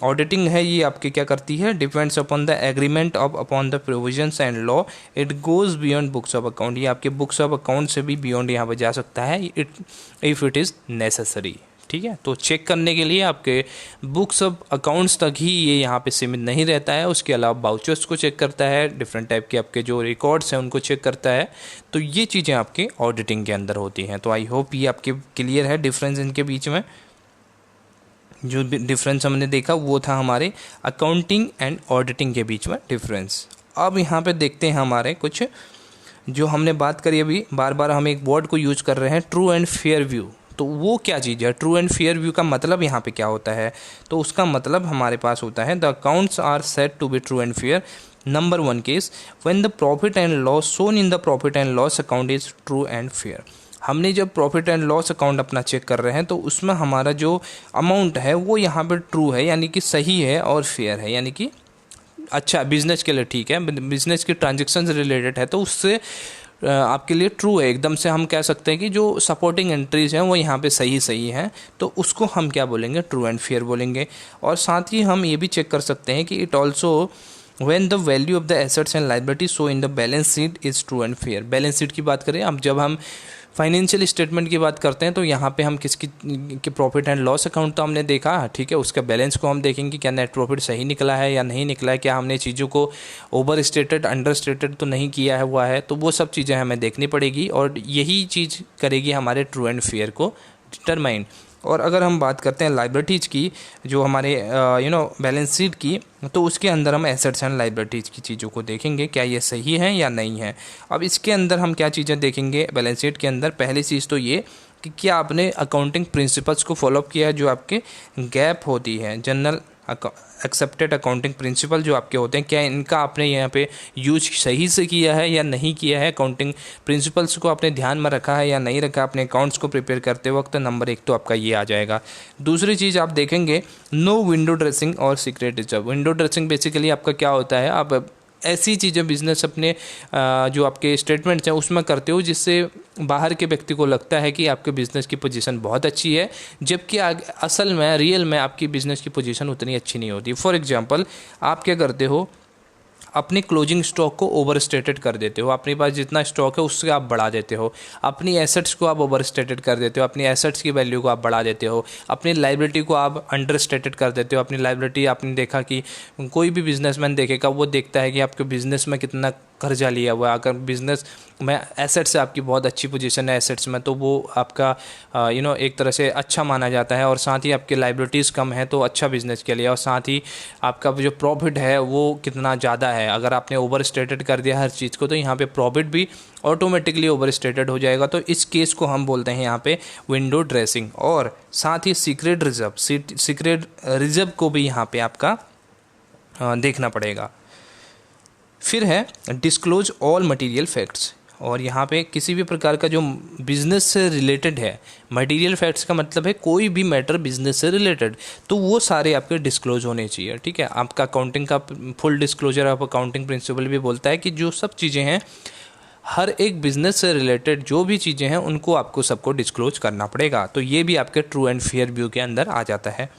ऑडिटिंग है ये आपके क्या करती है, depends upon the agreement of upon the provisions and law, it goes beyond books of account. ये आपके बुक्स ऑफ अकाउंट से भी बियॉन्ड यहाँ पर जा सकता है इफ़ इट इज़ नेसेसरी। ठीक है, तो चेक करने के लिए आपके बुक्स ऑफ अकाउंट्स तक ही ये यहाँ पे सीमित नहीं रहता है, उसके अलावा बाउचर्स को चेक करता है, डिफरेंट टाइप के आपके जो रिकॉर्ड्स हैं उनको चेक करता है। तो ये चीज़ें आपके ऑडिटिंग के अंदर होती हैं। तो आई होप ये आपके क्लियर है डिफरेंस इनके बीच में। जो डिफरेंस हमने देखा वो था हमारे अकाउंटिंग एंड ऑडिटिंग के बीच में डिफरेंस। अब यहाँ पे देखते हैं हमारे कुछ जो हमने बात करी अभी, बार बार हम एक वर्ड को यूज कर रहे हैं, ट्रू एंड फेयर व्यू। तो वो क्या चीज़ है, ट्रू एंड फेयर व्यू का मतलब यहाँ पे क्या होता है, तो उसका मतलब हमारे पास होता है the accounts are said to be true and fair. Number 1 case when the profit and loss shown in the profit and loss account is true and fair. हमने जब प्रॉफिट एंड लॉस अकाउंट अपना check कर रहे हैं तो उसमें हमारा जो अमाउंट है वो यहाँ पर ट्रू है, यानी कि सही है, और फेयर है, यानी कि अच्छा बिजनेस के लिए ठीक है, बिजनेस की ट्रांजेक्शन रिलेटेड है तो उससे आपके लिए ट्रू है, एकदम से हम कह सकते हैं कि जो सपोर्टिंग एंट्रीज हैं वो यहाँ पे सही हैं, तो उसको हम क्या बोलेंगे, ट्रू एंड फेयर बोलेंगे। और साथ ही हम ये भी चेक कर सकते हैं कि it also when the value of the assets and liabilities show in the balance sheet is true and fair। Balance sheet की बात करें, अब जब हम फाइनेंशियल स्टेटमेंट की बात करते हैं तो यहाँ पे हम किसकी कि प्रॉफिट एंड लॉस अकाउंट तो हमने देखा, ठीक है, उसका बैलेंस को हम देखेंगे क्या नेट प्रॉफिट सही निकला है या नहीं निकला है, क्या हमने चीज़ों को ओवर स्टेटेड अंडर स्टेटेड तो नहीं किया है हुआ है, तो वो सब चीज़ें हमें देखनी पड़ेगी और यही चीज़ करेगी हमारे ट्रू एंड फेयर को डिटरमाइन। और अगर हम बात करते हैं लाइबिलिटीज़ की, जो हमारे बैलेंस शीट की, तो उसके अंदर हम एसेट्स एंड लाइबिलिटीज़ की चीज़ों को देखेंगे क्या ये सही है या नहीं है। अब इसके अंदर हम क्या चीज़ें देखेंगे बैलेंस शीट के अंदर, पहली चीज़ तो ये कि क्या आपने अकाउंटिंग प्रिंसिपल्स को फॉलोअप किया है, जो आपके गैप होती है, जनरल एक्सेप्टेड अकाउंटिंग प्रिंसिपल जो आपके होते हैं, क्या इनका आपने यहाँ पे यूज सही से किया है या नहीं किया है, अकाउंटिंग प्रिंसिपल्स को आपने ध्यान में रखा है या नहीं रखा अपने अकाउंट्स को प्रिपेयर करते वक्त। नंबर 1 तो आपका ये आ जाएगा। दूसरी चीज़ आप देखेंगे नो विंडो ड्रेसिंग और secret reserve. Window dressing basically आपका क्या होता है, आप ऐसी चीज़ें बिजनेस अपने जो आपके स्टेटमेंट्स हैं उसमें करते हो जिससे बाहर के व्यक्ति को लगता है कि आपके बिज़नेस की पोजीशन बहुत अच्छी है, जबकि असल में रियल में आपकी बिज़नेस की पोजीशन उतनी अच्छी नहीं होती। फॉर एग्जांपल आप क्या करते हो, अपने क्लोजिंग स्टॉक को ओवर स्टेटेड कर देते हो, अपने पास जितना स्टॉक है उससे आप बढ़ा देते हो, अपनी एसेट्स को आप ओवर स्टेटेड कर देते हो, अपनी एसेट्स की वैल्यू को आप बढ़ा देते हो, अपनी लाइबिलिटी को आप अंडर स्टेटेड कर देते हो। अपनी लाइबिलिटी आपने देखा कि कोई भी बिजनेसमैन देखेगा, वो देखता है कि आपके बिज़नेस में कितना कर्जा लिया हुआ है। अगर बिज़नेस में एसेट्स से आपकी बहुत अच्छी पोजीशन है एसेट्स में, तो वो आपका एक तरह से अच्छा माना जाता है। और साथ ही आपकी लाइबिलिटीज़ कम है तो अच्छा बिज़नेस के लिए, और साथ ही आपका जो प्रॉफिट है वो कितना ज़्यादा है। अगर आपने ओवर स्टेटेड कर दिया हर चीज़ को, तो यहाँ पे प्रॉफिट भी ऑटोमेटिकली ओवर स्टेटेड हो जाएगा। तो इस केस को हम बोलते हैं यहाँ पे विंडो ड्रेसिंग। और साथ ही सीक्रेट रिजर्व को भी यहाँ पे आपका देखना पड़ेगा। फिर है डिस्क्लोज ऑल मटेरियल फैक्ट्स। और यहाँ पे किसी भी प्रकार का जो बिज़नेस से रिलेटेड है, मटेरियल फैक्ट्स का मतलब है कोई भी मैटर बिज़नेस से रिलेटेड, तो वो सारे आपके डिस्क्लोज होने चाहिए, ठीक है। आपका अकाउंटिंग का full disclosure of accounting principle भी बोलता है कि जो सब चीज़ें हैं हर एक बिज़नेस से रिलेटेड जो भी चीज़ें हैं उनको आपको सबको डिस्क्लोज करना पड़ेगा। तो ये भी आपके ट्रू एंड फेयर व्यू के अंदर आ जाता है।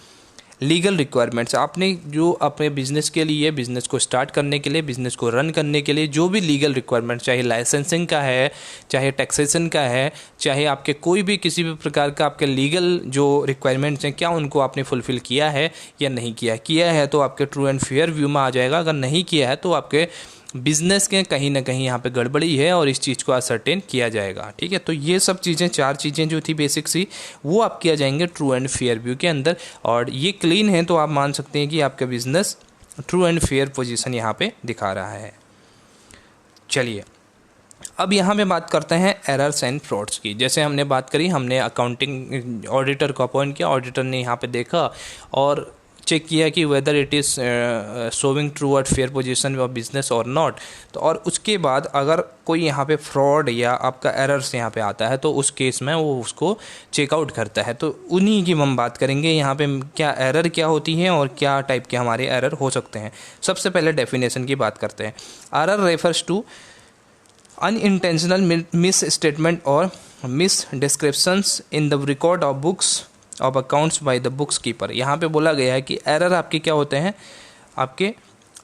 लीगल रिक्वायरमेंट्स, आपने जो अपने बिज़नेस के लिए, बिज़नेस को स्टार्ट करने के लिए, बिज़नेस को रन करने के लिए जो भी लीगल रिक्वायरमेंट्स, चाहे लाइसेंसिंग का है, चाहे टैक्सेशन का है, चाहे आपके कोई भी किसी भी प्रकार का आपके लीगल जो रिक्वायरमेंट्स हैं, क्या उनको आपने फुलफ़िल किया है या नहीं किया है तो आपके ट्रू एंड फेयर व्यू में आ जाएगा। अगर नहीं किया है तो आपके बिज़नेस के कहीं ना कहीं यहाँ पे गड़बड़ी है और इस चीज़ को असर्टेन किया जाएगा, ठीक है। तो ये सब चीज़ें, 4 चीज़ें जो थी बेसिक सी, वो आप किया जाएंगे ट्रू एंड फेयर व्यू के अंदर। और ये क्लीन है तो आप मान सकते हैं कि आपका business true and fair position यहाँ पे दिखा रहा है। चलिए अब यहाँ पे बात करते हैं एरर्स एंड फ्रॉड्स की। जैसे हमने बात करी, हमने अकाउंटिंग ऑडिटर को अपॉइंट किया, ऑडिटर ने यहाँ पे देखा और चेक किया कि whether it is showing true at fair position of business और नॉट। तो और उसके बाद अगर कोई यहाँ पे फ्रॉड या आपका एरर्स यहाँ पे आता है तो उस केस में वो उसको चेकआउट करता है। तो उन्हीं की हम बात करेंगे यहाँ पे, क्या एरर क्या होती है और क्या टाइप के हमारे एरर हो सकते हैं। सबसे पहले डेफिनेशन की बात करते हैं। Error refers to unintentional misstatement और misdescriptions in the record of books of accounts by the books keeper. यहाँ पे बोला गया है कि एरर आपके क्या होते हैं, आपके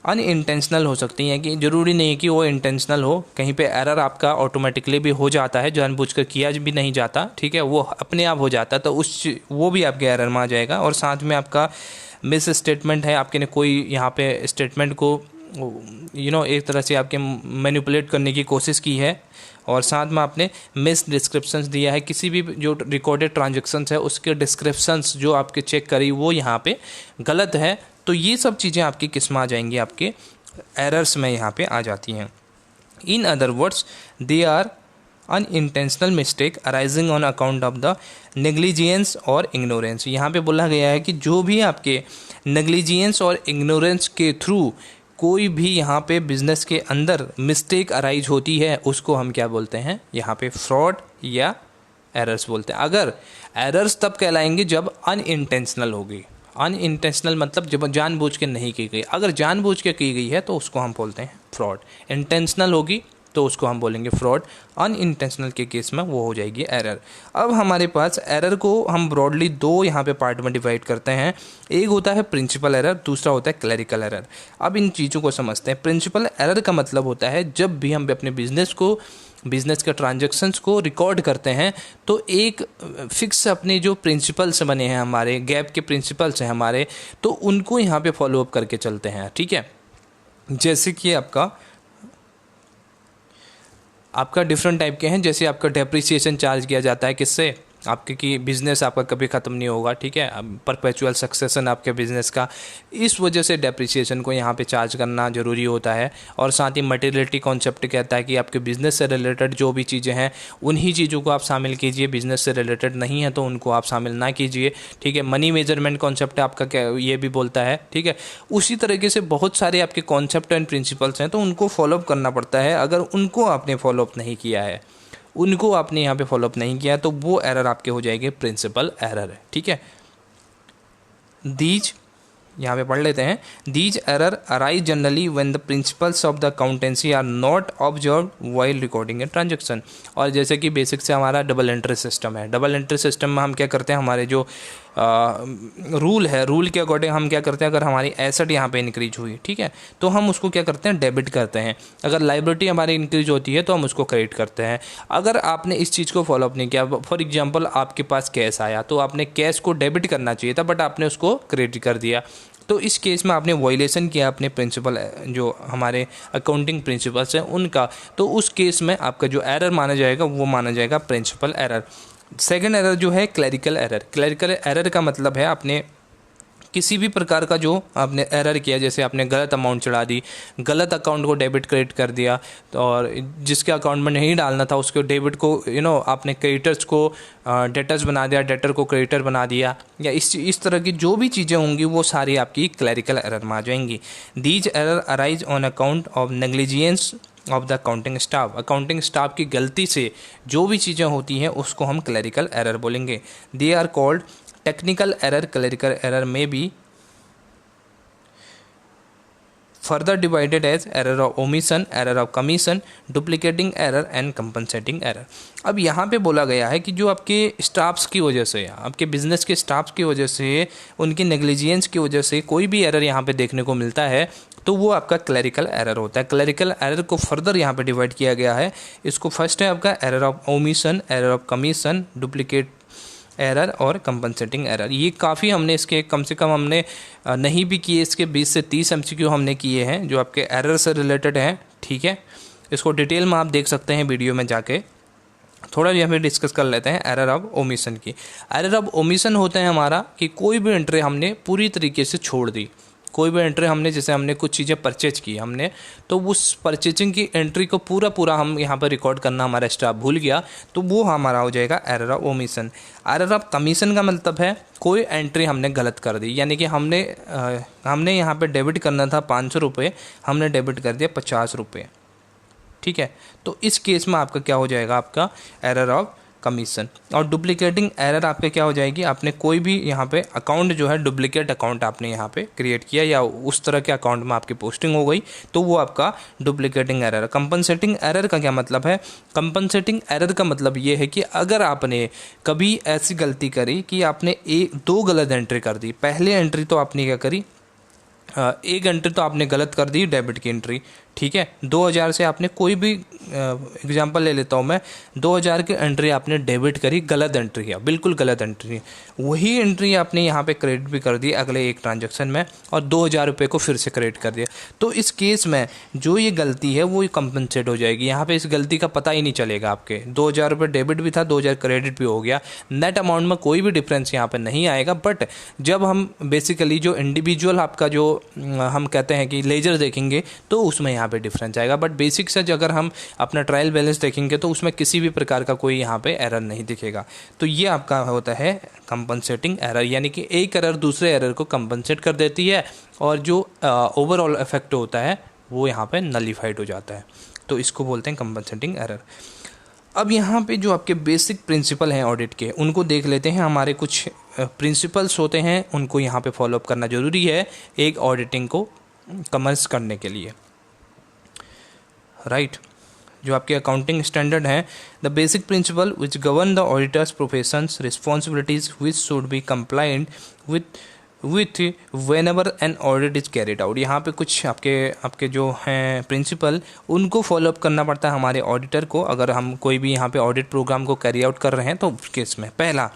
अनइंटेंशनल हो सकती हैं, कि ज़रूरी नहीं है कि वो इंटेंशनल हो। कहीं पे एरर आपका ऑटोमेटिकली भी हो जाता है, जानबूझकर किया भी नहीं जाता, ठीक है, वो अपने आप हो जाता है, तो वो भी आपके एरर में आ जाएगा। और साथ में आपका मिस स्टेटमेंट है, आपके ने कोई यहाँ पे स्टेटमेंट को एक तरह से आपके मैनिपुलेट करने की कोशिश की है, और साथ में आपने मिस डिस्क्रिप्शंस दिया है, किसी भी जो रिकॉर्डेड ट्रांजैक्शंस है उसके डिस्क्रिप्शंस जो आपके चेक करी वो यहाँ पे गलत है। तो ये सब चीज़ें आपकी किस में आ जाएंगी, आपके एरर्स में यहाँ पे आ जाती हैं। In other words they are unintentional mistake arising on account of the negligence और इग्नोरेंस। यहाँ पे बोला गया है कि जो भी आपके नेग्लिजियंस और इग्नोरेंस के थ्रू कोई भी यहाँ पे बिजनेस के अंदर मिस्टेक अराइज होती है उसको हम क्या बोलते हैं, यहाँ पे फ्रॉड या एरर्स बोलते हैं। अगर एरर्स तब कहलाएंगे जब अनइंटेंशनल होगी। अनइंटेंशनल मतलब जब जानबूझ के नहीं की गई। अगर जानबूझ के की गई है तो उसको हम बोलते हैं फ्रॉड। इंटेंशनल होगी तो उसको हम बोलेंगे फ्रॉड। अनइंटेंशनल के केस में वो हो जाएगी एरर। अब हमारे पास एरर को हम ब्रॉडली दो यहाँ पे पार्ट में डिवाइड करते हैं। एक होता है प्रिंसिपल एरर, दूसरा होता है क्लरिकल एरर। अब इन चीज़ों को समझते हैं। प्रिंसिपल एरर का मतलब होता है जब भी हम अपने बिजनेस के ट्रांजैक्शंस को रिकॉर्ड करते हैं तो एक फिक्स अपने जो प्रिंसिपल्स बने हैं, हमारे गैप के प्रिंसिपल्स हैं हमारे, तो उनको यहाँ पे फॉलो अप करके चलते हैं। ठीक है, जैसे कि आपका डिफरेंट टाइप के हैं। जैसे आपका डेप्रिसिएशन चार्ज किया जाता है किससे, आपके कि बिज़नेस आपका कभी ख़त्म नहीं होगा। ठीक है, परपेचुअल सक्सेशन आपके बिज़नेस का, इस वजह से डेप्रिसिएशन को यहाँ पे चार्ज करना ज़रूरी होता है। और साथ ही मटेरियलिटी कॉन्सेप्ट कहता है कि आपके बिज़नेस से रिलेटेड जो भी चीज़ें हैं उन्हीं चीज़ों को आप शामिल कीजिए, बिज़नेस से रिलेटेड नहीं है तो उनको आप शामिल ना कीजिए। ठीक है, मनी मेजरमेंट कॉन्सेप्ट आपका क्या ये भी बोलता है। ठीक है, उसी तरीके से बहुत सारे आपके कॉन्सेप्ट एंड प्रिंसिपल्स हैं, तो उनको फॉलोअप करना पड़ता है। अगर उनको आपने फॉलोअप नहीं किया है, उनको आपने यहाँ पे फॉलोअप नहीं किया, तो वो एरर आपके हो जाएंगे प्रिंसिपल एरर है। ठीक है, दीज यहाँ पे पढ़ लेते हैं। These error arise generally when the principles of the accountancy are not observed while recording a transaction. और जैसे कि बेसिक से हमारा डबल एंट्री सिस्टम है। डबल एंट्री सिस्टम में हम क्या करते हैं, हमारे जो रूल है, रूल के अकॉर्डिंग हम क्या करते हैं, अगर हमारी एसेट यहाँ पे इंक्रीज हुई, ठीक है, तो हम उसको क्या करते हैं, डेबिट करते हैं। अगर लाइबिलिटी हमारी इंक्रीज होती है तो हम उसको क्रेडिट करते हैं। अगर आपने इस चीज़ को फॉलोअप नहीं किया, फॉर एग्जांपल आपके पास कैश आया तो आपने कैश को डेबिट करना चाहिए था, बट आपने उसको क्रेडिट कर दिया, तो इस केस में आपने वायलेशन किया अपने प्रिंसिपल, जो हमारे अकाउंटिंग प्रिंसिपल्स हैं उनका। तो उस केस में आपका जो एरर माना जाएगा वो माना जाएगा प्रिंसिपल एरर। सेकंड एरर जो है क्लरिकल एरर। क्लरिकल एरर का मतलब है आपने किसी भी प्रकार का जो आपने एरर किया, जैसे आपने गलत अमाउंट चढ़ा दी, गलत अकाउंट को डेबिट क्रेडिट कर दिया, तो और जिसके अकाउंट में नहीं डालना था उसके डेबिट को आपने क्रेडिटर्स को डेटर्स बना दिया, डेटर को क्रेडिटर बना दिया, या इस तरह की जो भी चीज़ें होंगी वो सारी आपकी क्लरिकल एरर में आ जाएंगी। These error arise on account of negligence of the accounting staff. Accounting staff की गलती से जो भी चीज़ें होती हैं उसको हम क्लरिकल एरर बोलेंगे। They are called technical error. Clerical error में भी further divided as error of omission, error of commission, duplicating error and compensating error। अब यहाँ पे बोला गया है कि जो आपके स्टाफ्स की वजह से, आपके बिजनेस के स्टाफ्स की वजह से, उनकी नेग्लिजियंस की वजह से कोई भी एरर यहाँ पे देखने को मिलता है तो वो आपका क्लरिकल एरर होता है। क्लरिकल एरर को फर्दर यहाँ पे डिवाइड किया गया है। इसको फर्स्ट है आपका error of omission, error of commission, duplicate error और कंपनसेटिंग एरर। ये काफ़ी हमने इसके कम से कम हमने नहीं भी किए, इसके 20 से 30 MCQ हमने किए हैं जो आपके एरर से रिलेटेड हैं। ठीक है, इसको डिटेल में आप देख सकते हैं वीडियो में जाके। थोड़ा भी हमें डिस्कस कर लेते हैं एरर ऑफ ओमिशन की। एरर ऑफ ओमिशन होता है हमारा कि कोई भी एंट्री हमने पूरी तरीके से छोड़ दी। कोई भी एंट्री हमने, जैसे हमने कुछ चीज़ें परचेज की हमने, तो उस परचेजिंग की एंट्री को पूरा हम यहाँ पर रिकॉर्ड करना हमारा स्टाफ भूल गया, तो वो हमारा हो जाएगा error of omission. Error of commission का मतलब है कोई एंट्री हमने गलत कर दी, यानी कि हमने यहाँ पे डेबिट करना था 500 रुपये, हमने डेबिट कर दिया 50 रुपये। ठीक है, तो इस केस में आपका क्या हो जाएगा, आपका एरर ऑफ कमीशन। और डुप्लीकेटिंग एरर आपके क्या हो जाएगी, आपने कोई भी यहाँ पे अकाउंट जो है डुप्लीकेट अकाउंट आपने यहाँ पे क्रिएट किया या उस तरह के अकाउंट में आपकी पोस्टिंग हो गई, तो वो आपका डुप्लीकेटिंग एरर। कंपनसेटिंग एरर का क्या मतलब है, कंपनसेटिंग एरर का मतलब ये है कि अगर आपने कभी ऐसी गलती करी कि आपने दो गलत एंट्री कर दी। पहले एंट्री तो आपने क्या करी, एक एंट्री तो आपने गलत कर दी, डेबिट की एंट्री। ठीक है, 2000 से आपने कोई भी एग्जांपल ले लेता हूँ मैं, 2000 की एंट्री आपने डेबिट करी, गलत एंट्री किया, बिल्कुल गलत एंट्री। वही एंट्री आपने यहाँ पे क्रेडिट भी कर दी अगले एक ट्रांजैक्शन में, और 2000 रुपये को फिर से क्रेडिट कर दिया। तो इस केस में जो ये गलती है वो कंपनसेट हो जाएगी। यहाँ पे इस गलती का पता ही नहीं चलेगा। आपके 2000 रुपये डेबिट भी था, 2000 क्रेडिट भी हो गया, नेट अमाउंट में कोई भी डिफरेंस यहाँ पर नहीं आएगा। बट जब हम बेसिकली जो इंडिविजुअल आपका जो हम कहते हैं कि लेजर देखेंगे तो उसमें यहाँ पे डिफरेंस आएगा। बट बेसिक से अगर हम अपना ट्रायल बैलेंस देखेंगे तो उसमें किसी भी प्रकार का कोई यहाँ पे एरर नहीं दिखेगा। तो ये आपका होता है कंपनसेटिंग एरर, यानी कि एक एरर दूसरे एरर को कंपनसेट कर देती है और जो ओवरऑल इफेक्ट होता है वो यहाँ पे नलीफाइड हो जाता है। तो इसको बोलते हैं कंपनसेटिंग एरर। अब यहाँ पे जो आपके बेसिक प्रिंसिपल हैं ऑडिट के, उनको देख लेते हैं। हमारे कुछ प्रिंसिपल्स होते हैं, उनको यहाँ पे फॉलोअप करना ज़रूरी है एक ऑडिटिंग को कमेंस करने के लिए, राइट। जो आपके अकाउंटिंग स्टैंडर्ड हैं, the basic principle which govern the auditors professions responsibilities which should be compliant with whenever an audit is carried out. यहाँ पे कुछ आपके जो हैं प्रिंसिपल, उनको फॉलोअप करना पड़ता है हमारे ऑडिटर को, अगर हम कोई भी यहाँ पे ऑडिट प्रोग्राम को कैरी आउट कर रहे हैं तो उस केस में। पहला,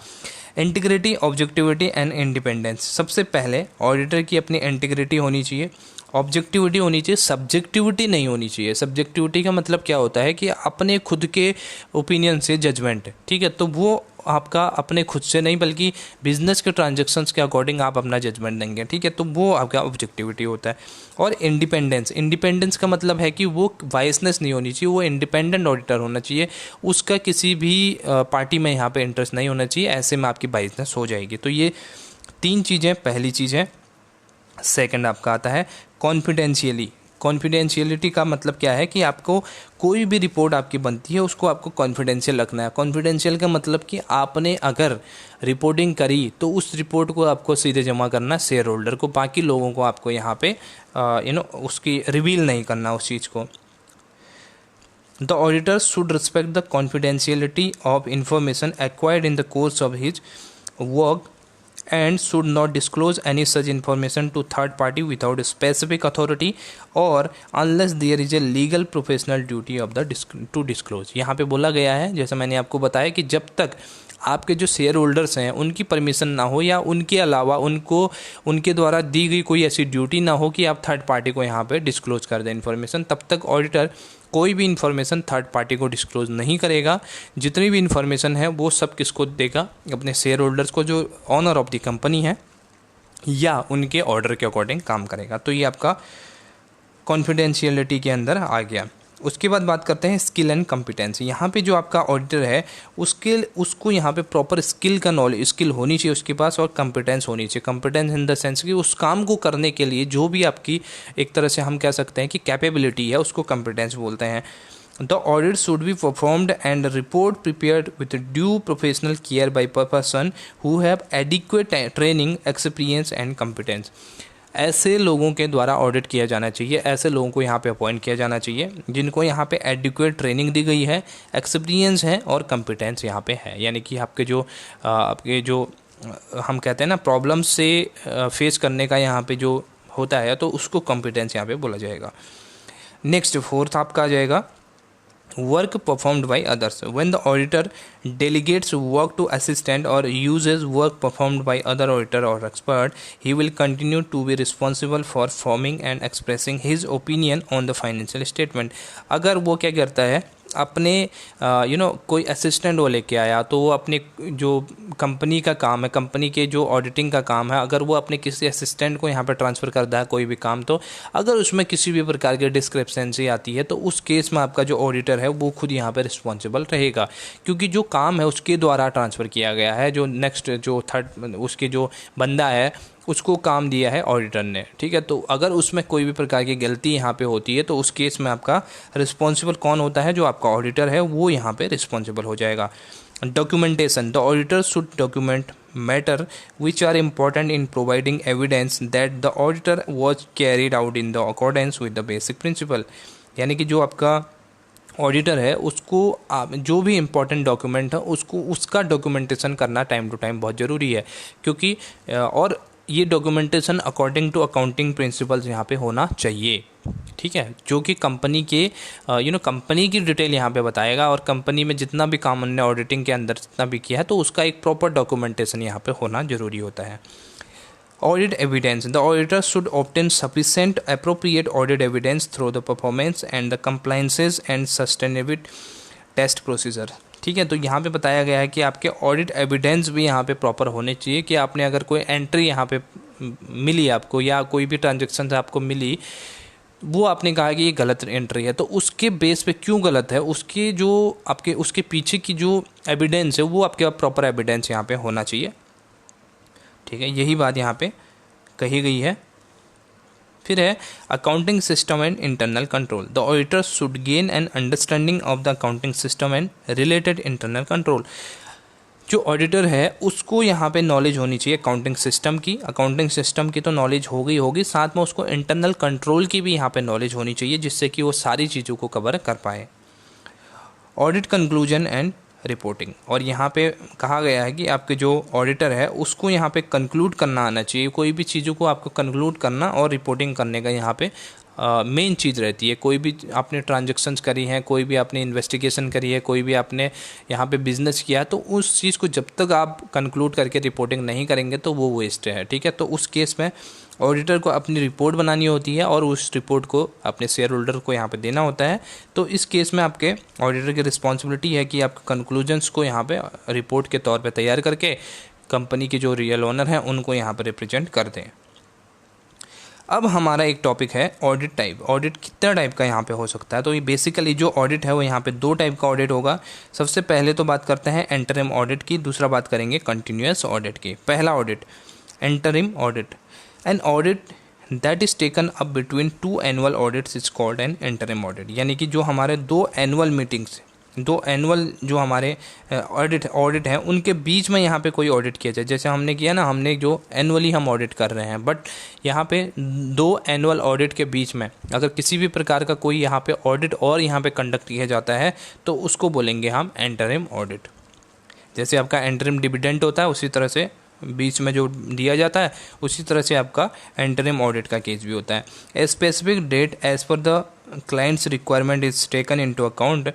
इंटीग्रिटी, ऑब्जेक्टिविटी एंड इंडिपेंडेंस। सबसे पहले ऑडिटर की अपनी इंटीग्रिटी होनी चाहिए, ऑब्जेक्टिविटी होनी चाहिए, सब्जेक्टिविटी नहीं होनी चाहिए। सब्जेक्टिविटी का मतलब क्या होता है कि अपने खुद के ओपिनियन से जजमेंट, ठीक है, तो वो आपका अपने खुद से नहीं बल्कि बिजनेस के ट्रांजैक्शंस के अकॉर्डिंग आप अपना जजमेंट देंगे, ठीक है, तो वो आपका ऑब्जेक्टिविटी होता है। और इंडिपेंडेंस, इंडिपेंडेंस का मतलब है कि वो बायसनेस नहीं होनी चाहिए, वो इंडिपेंडेंट ऑडिटर होना चाहिए, उसका किसी भी पार्टी में यहाँ पे इंटरेस्ट नहीं होना चाहिए, ऐसे में आपकी बायसनेस हो जाएगी। तो ये 3 चीज़ें पहली चीज़ है। सेकंड आपका आता है कॉन्फिडेंशियली। कॉन्फिडेंशियलिटी का मतलब क्या है कि आपको कोई भी रिपोर्ट आपकी बनती है उसको आपको कॉन्फिडेंशियल रखना है। कॉन्फिडेंशियल का मतलब कि आपने अगर रिपोर्टिंग करी तो उस रिपोर्ट को आपको सीधे जमा करना शेयर होल्डर को, बाकी लोगों को आपको यहाँ पे उसकी रिवील नहीं करना उस चीज़ को। The auditor should respect the confidentiality of information acquired in the course of his work and should not disclose any such information to third party without specific authority or unless there is a legal professional duty of the to disclose। यहाँ पे बोला गया है, जैसा मैंने आपको बताया, कि जब तक आपके जो शेयर होल्डर्स हैं उनकी परमिशन ना हो या उनके अलावा उनके द्वारा दी गई कोई ऐसी ड्यूटी ना हो कि आप थर्ड पार्टी को यहाँ पे डिस्क्लोज कर दें इन्फॉर्मेशन, तब तक ऑडिटर कोई भी इन्फॉर्मेशन थर्ड पार्टी को डिस्क्लोज नहीं करेगा। जितनी भी इन्फॉर्मेशन है वो सब किसको देगा, अपने शेयर होल्डर्स को, जो ऑनर ऑफ द कंपनी है, या उनके ऑर्डर के अकॉर्डिंग काम करेगा। तो ये आपका कॉन्फिडेंशियलिटी के अंदर आ गया। उसके बाद बात करते हैं स्किल एंड कॉम्पिटेंस। यहाँ पे जो आपका ऑडिटर है उसको यहाँ पे प्रॉपर स्किल का नॉलेज, स्किल होनी चाहिए उसके पास, और कॉम्पिटेंस होनी चाहिए। कॉम्पिटेंस इन द सेंस कि उस काम को करने के लिए जो भी आपकी एक तरह से हम कह सकते हैं कि कैपेबिलिटी है, उसको कॉम्पिटेंस बोलते हैं। The audit should be performed and report prepared with due professional care by person who have adequate training, experience and competence. ऐसे लोगों के द्वारा ऑडिट किया जाना चाहिए, ऐसे लोगों को यहाँ पे अपॉइंट किया जाना चाहिए जिनको यहाँ पे एडिक्वेट ट्रेनिंग दी गई है, एक्सपीरियंस है और कॉम्पिटेंस यहाँ पे है। यानी कि आपके जो हम कहते हैं ना प्रॉब्लम्स से फेस करने का यहाँ पे जो होता है, तो उसको कॉम्पिटेंस यहाँ पे बोला जाएगा। नेक्स्ट फोर्थ आपका आ जाएगा work performed by others। When the auditor delegates work to assistant or uses work performed by other auditor or expert, he will continue to be responsible for forming and expressing his opinion on the financial statement। अगर वो क्या करता है, अपने कोई assistant वो लेके आया, तो वो अपने जो कंपनी का काम है, कंपनी के जो ऑडिटिंग का काम है, अगर वो अपने किसी असिस्टेंट को यहाँ पे ट्रांसफ़र करता है कोई भी काम, तो अगर उसमें किसी भी प्रकार की डिस्क्रिपेंसी आती है तो उस केस में आपका जो ऑडिटर है वो खुद यहाँ पे रिस्पॉन्सिबल रहेगा, क्योंकि जो काम है उसके द्वारा ट्रांसफ़र किया गया है, जो नेक्स्ट जो थर्ड उसके जो बंदा है उसको काम दिया है ऑडिटर ने, ठीक है। तो अगर उसमें कोई भी प्रकार की गलती यहाँ पे होती है तो उस केस में आपका रिस्पॉन्सिबल कौन होता है, जो आपका ऑडिटर है वो यहाँ पे रिस्पॉन्सिबल हो जाएगा। Documentation, the auditor should document matter which are important in providing evidence that the auditor was carried out in the accordance with the basic principle. यानी कि जो आपका ऑडिटर है उसको जो भी इम्पोर्टेंट डॉक्यूमेंट है उसका डॉक्यूमेंटेशन करना टाइम टू टाइम बहुत ज़रूरी है, क्योंकि और ये documentation according to accounting principles यहाँ पे होना चाहिए, ठीक है, जो कि कंपनी के कंपनी की डिटेल यहाँ पे बताएगा, और कंपनी में जितना भी काम हमने ऑडिटिंग के अंदर जितना भी किया है तो उसका एक प्रॉपर डॉक्यूमेंटेशन यहाँ पे होना ज़रूरी होता है। Audit evidence, the auditor should obtain sufficient appropriate audit evidence through the performance and the compliances and sustainability test procedure। ठीक है, तो यहाँ पे बताया गया है कि आपके ऑडिट एविडेंस भी यहाँ पे प्रॉपर होने चाहिए, कि आपने अगर कोई एंट्री यहाँ पे मिली आपको, या कोई भी ट्रांजैक्शन आपको मिली, वो आपने कहा कि ये गलत एंट्री है, तो उसके बेस पे क्यों गलत है, उसके जो आपके उसके पीछे की जो एविडेंस है वो आपके प्रॉपर एविडेंस यहाँ पे होना चाहिए, ठीक है, यही बात यहाँ पे कही गई है। फिर है accounting system and internal control, the auditor should gain an understanding of the accounting system and related internal control. जो ऑडिटर है उसको यहाँ पे नॉलेज होनी चाहिए अकाउंटिंग सिस्टम की तो नॉलेज होगी, साथ में उसको इंटरनल कंट्रोल की भी यहाँ पे नॉलेज होनी चाहिए, जिससे कि वो सारी चीज़ों को कवर कर पाए। Audit conclusion and reporting. और यहाँ पे कहा गया है कि आपके जो ऑडिटर है उसको यहाँ पे कंक्लूड करना आना चाहिए, कोई भी चीज़ों को आपको कंक्लूड करना और रिपोर्टिंग करने का यहाँ पे मेन चीज़ रहती है। कोई भी आपने ट्रांजैक्शंस करी हैं, कोई भी आपने इन्वेस्टिगेशन करी है, कोई भी आपने यहाँ पे बिजनेस किया, तो उस चीज़ को जब तक आप कंक्लूड करके रिपोर्टिंग नहीं करेंगे तो वो वेस्ट है, ठीक है। तो उस केस में ऑडिटर को अपनी रिपोर्ट बनानी होती है और उस रिपोर्ट को अपने शेयर होल्डर को यहाँ पे देना होता है। तो इस केस में आपके ऑडिटर की रिस्पॉन्सिबिलिटी है कि आपके कंक्लूजन्स को यहाँ पे रिपोर्ट के तौर पे तैयार करके कंपनी के जो रियल ओनर हैं उनको यहाँ पे रिप्रेजेंट कर दें। अब हमारा एक टॉपिक है ऑडिट टाइप। ऑडिट कितना टाइप का यहाँ पे हो सकता है, तो ये बेसिकली जो ऑडिट है वो यहाँ पे 2 टाइप का ऑडिट होगा। सबसे पहले तो बात करते हैं इंटरिम ऑडिट की, दूसरा बात करेंगे कंटिन्यूअस ऑडिट की। पहला audit interim audit, an audit that is taken up between 2 annual audits is called an interim audit. यानी कि जो हमारे 2 एनुअल मीटिंग्स, 2 एनुअल जो हमारे ऑडिट हैं उनके बीच में यहाँ पे कोई ऑडिट किया जाए। जैसे हमने किया ना, हमने जो एनुअली हम ऑडिट कर रहे हैं, बट यहाँ पे 2 एनुअल ऑडिट के बीच में अगर किसी भी प्रकार का कोई यहाँ पे ऑडिट और यहाँ पे कंडक्ट किया जाता है तो उसको बोलेंगे हम इंटरिम ऑडिट। जैसे आपका इंटरिम डिविडेंड होता है उसी तरह से बीच में जो दिया जाता है उसी तरह से आपका इंटरिम ऑडिट का केस भी होता है। A specific date as per the client's requirement is taken into account.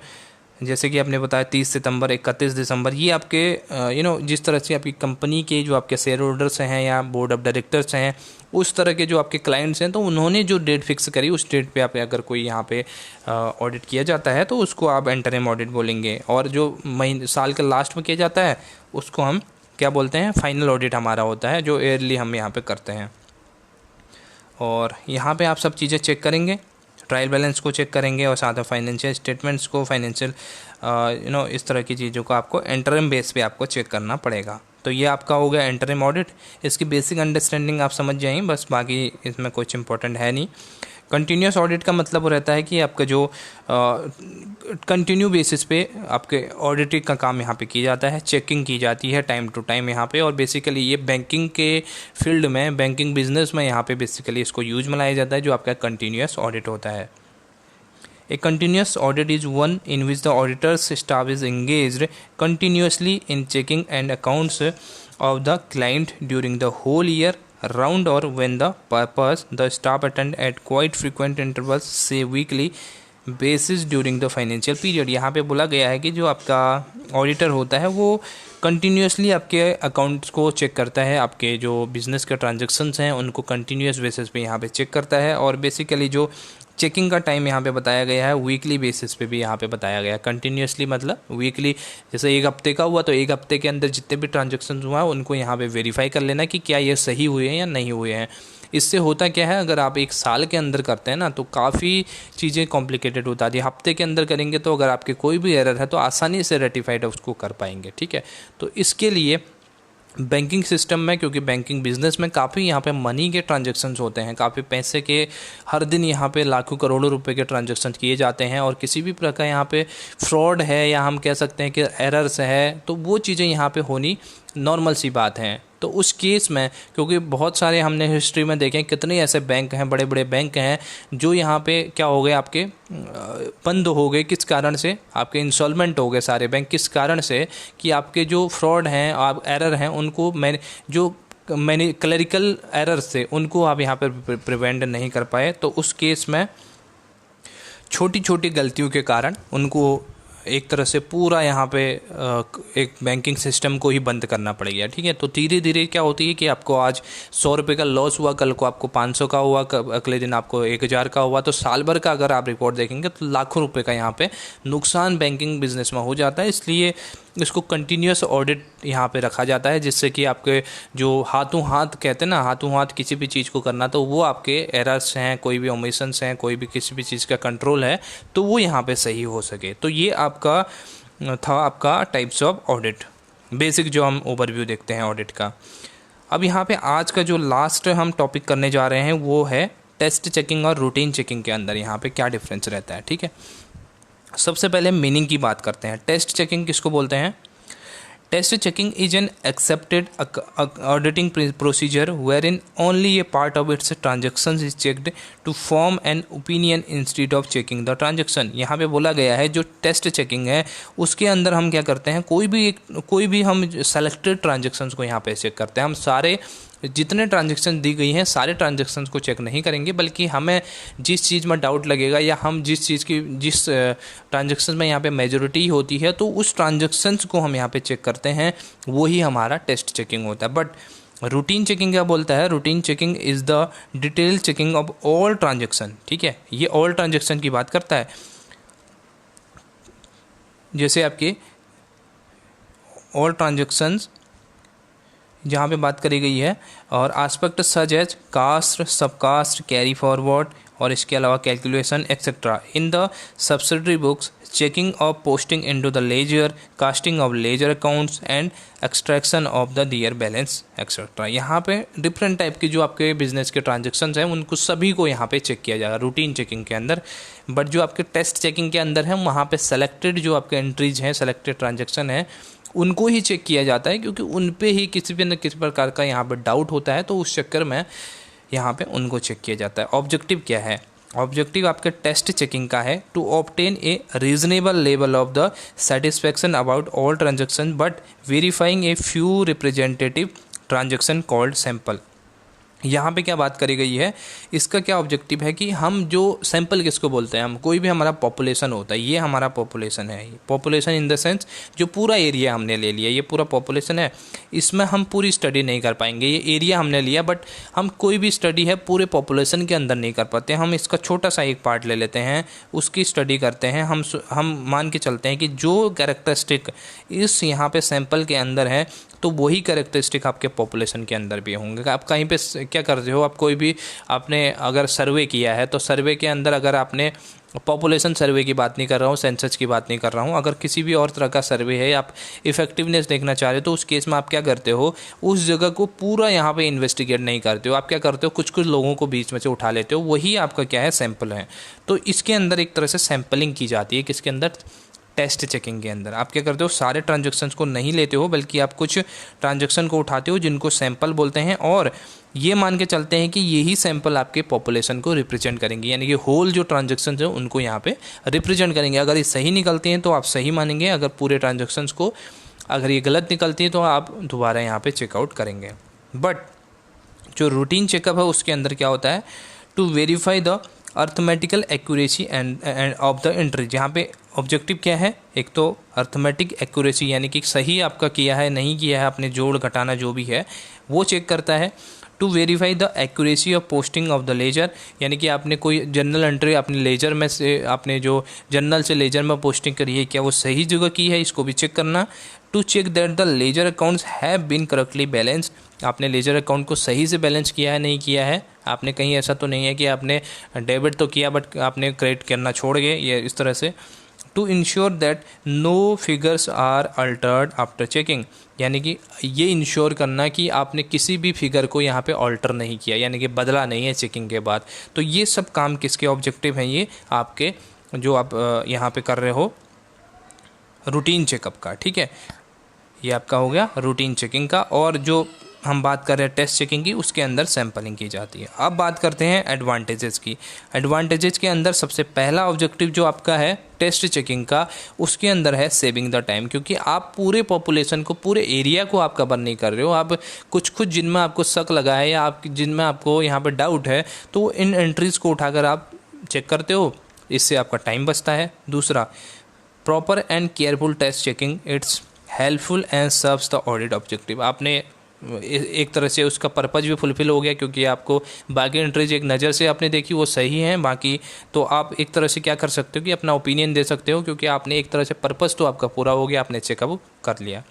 जैसे कि आपने बताया 30 सितंबर, 31 दिसंबर, ये आपके जिस तरह से आपकी कंपनी के जो आपके शेयर होल्डर्स हैं या बोर्ड ऑफ डायरेक्टर्स हैं उस तरह के जो आपके क्लाइंट्स हैं, तो उन्होंने जो डेट फिक्स करी उस डेट पे आप अगर कोई यहाँ पे ऑडिट किया जाता है तो उसको आप इंटरिम ऑडिट बोलेंगे। और जो साल के लास्ट में किया जाता है उसको हम क्या बोलते हैं, फाइनल ऑडिट हमारा होता है जो ईयरली हम यहाँ पे करते हैं। और यहाँ पे आप सब चीज़ें चेक करेंगे, ट्रायल बैलेंस को चेक करेंगे और साथ में फाइनेंशियल स्टेटमेंट्स को, फाइनेंशियल इस तरह की चीज़ों को आपको इंटरिम बेस पे आपको चेक करना पड़ेगा। तो ये आपका हो गया इंटरिम ऑडिट। इसकी बेसिक अंडरस्टैंडिंग आप समझ जाएंगे, बस बाकी इसमें कुछ इंपॉर्टेंट है नहीं। कंटिन्यूस ऑडिट का मतलब रहता है कि आपका जो कंटिन्यू बेसिस पे आपके ऑडिटिंग का काम यहाँ पे किया जाता है, चेकिंग की जाती है टाइम टू टाइम यहाँ पे। और बेसिकली ये बैंकिंग के फील्ड में, बैंकिंग बिजनेस में यहाँ पे बेसिकली इसको यूज में लाया जाता है, जो आपका कंटिन्यूस ऑडिट होता है। A continuous audit is one in which the auditor's staff is engaged continuously in checking and accounts of the client during the whole year round, or when the purpose the staff attend at quite frequent intervals, say weekly basis during the financial period। यहाँ पे बोला गया है कि जो आपका auditor होता है वो कंटिन्यूसली आपके अकाउंट्स को चेक करता है, आपके जो बिज़नेस के ट्रांजैक्शंस हैं उनको कंटिन्यूस बेसिस पे यहाँ पे चेक करता है। और बेसिकली जो चेकिंग का टाइम यहाँ पे बताया गया है वीकली बेसिस पे भी यहाँ पे बताया गया है। कंटिन्यूसली मतलब वीकली, जैसे 1 हफ्ते का हुआ तो 1 हफ्ते के अंदर जितने भी ट्रांजैक्शन हुआ उनको यहाँ पे वेरीफाई कर लेना कि क्या ये सही हुए हैं या नहीं हुए हैं। इससे होता क्या है, अगर आप 1 साल के अंदर करते हैं ना तो काफ़ी चीज़ें कॉम्प्लिकेटेड होता है। हफ्ते के अंदर करेंगे तो अगर आपके कोई भी एरर है तो आसानी से रेटिफाइड उसको कर पाएंगे, ठीक है। तो इसके लिए बैंकिंग सिस्टम में, क्योंकि बैंकिंग बिजनेस में काफ़ी यहाँ पे मनी के ट्रांजैक्शंस होते हैं, काफ़ी पैसे के हर दिन यहाँ पे लाखों करोड़ों रुपए के ट्रांजैक्शन किए जाते हैं, और किसी भी प्रकार यहाँ पे फ्रॉड है या हम कह सकते हैं कि एरर्स है तो वो चीज़ें यहाँ पे होनी नॉर्मल सी बात है। तो उस केस में, क्योंकि बहुत सारे हमने हिस्ट्री में देखे कितने ऐसे बैंक हैं, बड़े बड़े बैंक हैं जो यहाँ पे क्या हो गए, आपके बंद हो गए। किस कारण से? आपके इंसॉल्वेंट हो गए सारे बैंक। किस कारण से? कि आपके जो फ्रॉड हैं, आप एरर हैं, उनको मैंने क्लरिकल एरर्स थे उनको आप यहाँ पर प्रिवेंट नहीं कर पाए। तो उस केस में छोटी छोटी गलतियों के कारण उनको एक तरह से पूरा यहाँ पे एक बैंकिंग सिस्टम को ही बंद करना पड़ गया, ठीक है। तो धीरे धीरे क्या होती है कि आपको आज 100 रुपये का लॉस हुआ, कल को आपको 500 का हुआ, अगले दिन आपको 1000 का हुआ, तो साल भर का अगर आप रिपोर्ट देखेंगे तो लाखों रुपए का यहाँ पे नुकसान बैंकिंग बिजनेस में हो जाता है। इसलिए इसको कंटिन्यूस ऑडिट यहाँ पे रखा जाता है, जिससे कि आपके जो हाथों हाथ कहते हैं ना, हाथों हाथ किसी भी चीज़ को करना, तो वो आपके एरर्स हैं, कोई भी ओमिशंस हैं, कोई भी किसी भी चीज़ का कंट्रोल है तो वो यहाँ पे सही हो सके। तो ये आपका था आपका टाइप्स ऑफ ऑडिट, बेसिक जो हम ओवरव्यू देखते हैं ऑडिट का। अब यहाँ पे आज का जो लास्ट हम टॉपिक करने जा रहे हैं वो है टेस्ट चेकिंग और रूटीन चेकिंग के अंदर यहाँ पे क्या डिफरेंस रहता है, ठीक है। सबसे पहले मीनिंग की बात करते हैं। टेस्ट चेकिंग किसको बोलते हैं? Test checking is an accepted auditing procedure wherein only a part of its transactions is checked to form an opinion instead of checking the transaction। यहाँ पे बोला गया है जो टेस्ट चेकिंग है उसके अंदर हम क्या करते हैं, कोई भी हम सेलेक्टेड ट्रांजेक्शन्स को यहाँ पे चेक करते हैं। हम सारे जितने ट्रांजेक्शन दी गई हैं सारे ट्रांजेक्शन्स को चेक नहीं करेंगे, बल्कि हमें जिस चीज़ में डाउट लगेगा या हम जिस ट्रांजेक्शन में यहाँ पे मेजॉरिटी होती है तो उस ट्रांजेक्शन्स को हम यहाँ पे चेक करते हैं, वही हमारा टेस्ट चेकिंग होता है। बट रूटीन चेकिंग क्या बोलता है, routine checking is the detail checking of all transaction. ठीक है, ये ऑल ट्रांजेक्शन की बात करता है। जैसे आपके ऑल ट्रांजेक्शन्स जहाँ पे बात करी गई है, और aspect such as cast, subcast, carry forward और इसके अलावा calculation etcetera in the subsidiary books, checking of posting into the ledger, casting of ledger accounts and extraction of the their balance etcetera. यहाँ पे डिफरेंट टाइप की जो आपके business के transactions हैं उनको सभी को यहाँ पे चेक किया जाएगा रूटीन चेकिंग के अंदर। बट जो आपके टेस्ट चेकिंग के अंदर है वहाँ पे सेलेक्टेड जो आपके एंट्रीज हैं, सेलेक्टेड ट्रांजेक्शन है, उनको ही चेक किया जाता है, क्योंकि उन पे ही किसी भी न किसी प्रकार का यहाँ पे डाउट होता है, तो उस चक्कर में यहाँ पे उनको चेक किया जाता है। ऑब्जेक्टिव क्या है, ऑब्जेक्टिव आपके टेस्ट चेकिंग का है to obtain a reasonable level of the satisfaction about all transaction but verifying a few representative transaction called sample. यहाँ पे क्या बात करी गई है, इसका क्या ऑब्जेक्टिव है कि हम जो सैंपल किसको बोलते हैं, हम कोई भी हमारा पॉपुलेशन होता है, ये हमारा पॉपुलेशन है। पॉपुलेशन इन द सेंस जो पूरा एरिया हमने ले लिया, ये पूरा पॉपुलेशन है, इसमें हम पूरी स्टडी नहीं कर पाएंगे। ये एरिया हमने लिया बट हम कोई भी स्टडी है पूरे पॉपुलेशन के अंदर नहीं कर पाते। हम इसका छोटा सा एक पार्ट ले लेते हैं, उसकी स्टडी करते हैं। हम मान के चलते हैं कि जो कैरेक्टरिस्टिक इस यहाँ पे सैंपल के अंदर है तो वही कैरेक्टरिस्टिक आपके पॉपुलेशन के अंदर भी होंगे। आप कहीं पे क्या करते हो, आप कोई भी आपने अगर सर्वे किया है तो सर्वे के अंदर अगर आपने पॉपुलेशन सर्वे की बात नहीं कर रहा हूँ, सेंसस की बात नहीं कर रहा हूँ, अगर किसी भी और तरह का सर्वे है, आप इफेक्टिवनेस देखना चाह रहे हो, तो उस केस में आप क्या करते हो, उस जगह को पूरा यहाँ पे इन्वेस्टिगेट नहीं करते हो। आप क्या करते हो, कुछ कुछ लोगों को बीच में से उठा लेते हो, वही आपका क्या है, सैंपल है। तो इसके अंदर एक तरह से सैंपलिंग की जाती है, किसके अंदर, टेस्ट चेकिंग के अंदर। आप क्या करते हो, सारे ट्रांजेक्शन्स को नहीं लेते हो, बल्कि आप कुछ ट्रांजेक्शन को उठाते हो जिनको सैंपल बोलते हैं, और ये मान के चलते हैं कि यही सैंपल आपके पॉपुलेशन को रिप्रेजेंट करेंगे, यानी कि होल जो ट्रांजेक्शन्स हैं उनको यहाँ पे रिप्रेजेंट करेंगे। अगर ये सही निकलते हैं तो आप सही मानेंगे, अगर पूरे ट्रांजेक्शन्स को अगर ये गलत निकलती है तो आप दोबारा यहाँ पे चेकआउट करेंगे। बट जो रूटीन चेकअप है उसके अंदर क्या होता है, to verify the arithmetical accuracy and of the entry. जहाँ पे ऑब्जेक्टिव क्या है, एक तो अर्थमेटिक एक्यूरेसी यानी कि सही आपका किया है नहीं किया है, आपने जोड़ घटाना जो भी है वो चेक करता है। To verify the accuracy of posting of the ledger, यानी कि आपने कोई जनरल एंट्री अपने लेजर में से, आपने जो जनरल से लेजर में पोस्टिंग करी है क्या वो सही जगह की है, इसको भी चेक करना। To check that the ledger accounts have been correctly balanced, आपने लेजर अकाउंट को सही से बैलेंस किया है नहीं किया है, आपने कहीं ऐसा तो नहीं है कि आपने डेबिट तो किया बट आपने क्रेडिट करना छोड़ गए, ये इस तरह से। To ensure that no figures are altered after checking, यानी कि ये इंश्योर करना कि आपने किसी भी फिगर को यहाँ पे अल्टर नहीं किया, यानी कि बदला नहीं है चेकिंग के बाद। तो ये सब काम किसके ऑब्जेक्टिव हैं, ये आपके जो आप यहाँ पे कर रहे हो रूटीन चेकअप का। ठीक है, ये आपका हो गया रूटीन चेकिंग का। और जो हम बात कर रहे हैं टेस्ट चेकिंग की, उसके अंदर सैंपलिंग की जाती है। अब बात करते हैं एडवांटेजेस की। एडवांटेजेस के अंदर सबसे पहला ऑब्जेक्टिव जो आपका है टेस्ट चेकिंग का, उसके अंदर है सेविंग द टाइम, क्योंकि आप पूरे पॉपुलेशन को, पूरे एरिया को आप कवर नहीं कर रहे हो। आप कुछ जिनमें आपको शक लगा है या आप जिनमें आपको यहाँ पर डाउट है, तो इन एंट्रीज़ को उठाकर आप चेक करते हो, इससे आपका टाइम बचता है। दूसरा, proper and careful test checking, it's helpful and serves the audit objective. आपने एक तरह से उसका पर्पज़ भी फुलफिल हो गया, क्योंकि आपको बाकी एंट्रीज एक नज़र से आपने देखी वो सही हैं, बाकी तो आप एक तरह से क्या कर सकते हो कि अपना ओपिनियन दे सकते हो, क्योंकि आपने एक तरह से पर्पज़ तो आपका पूरा हो गया, आपने चेकअप कर लिया।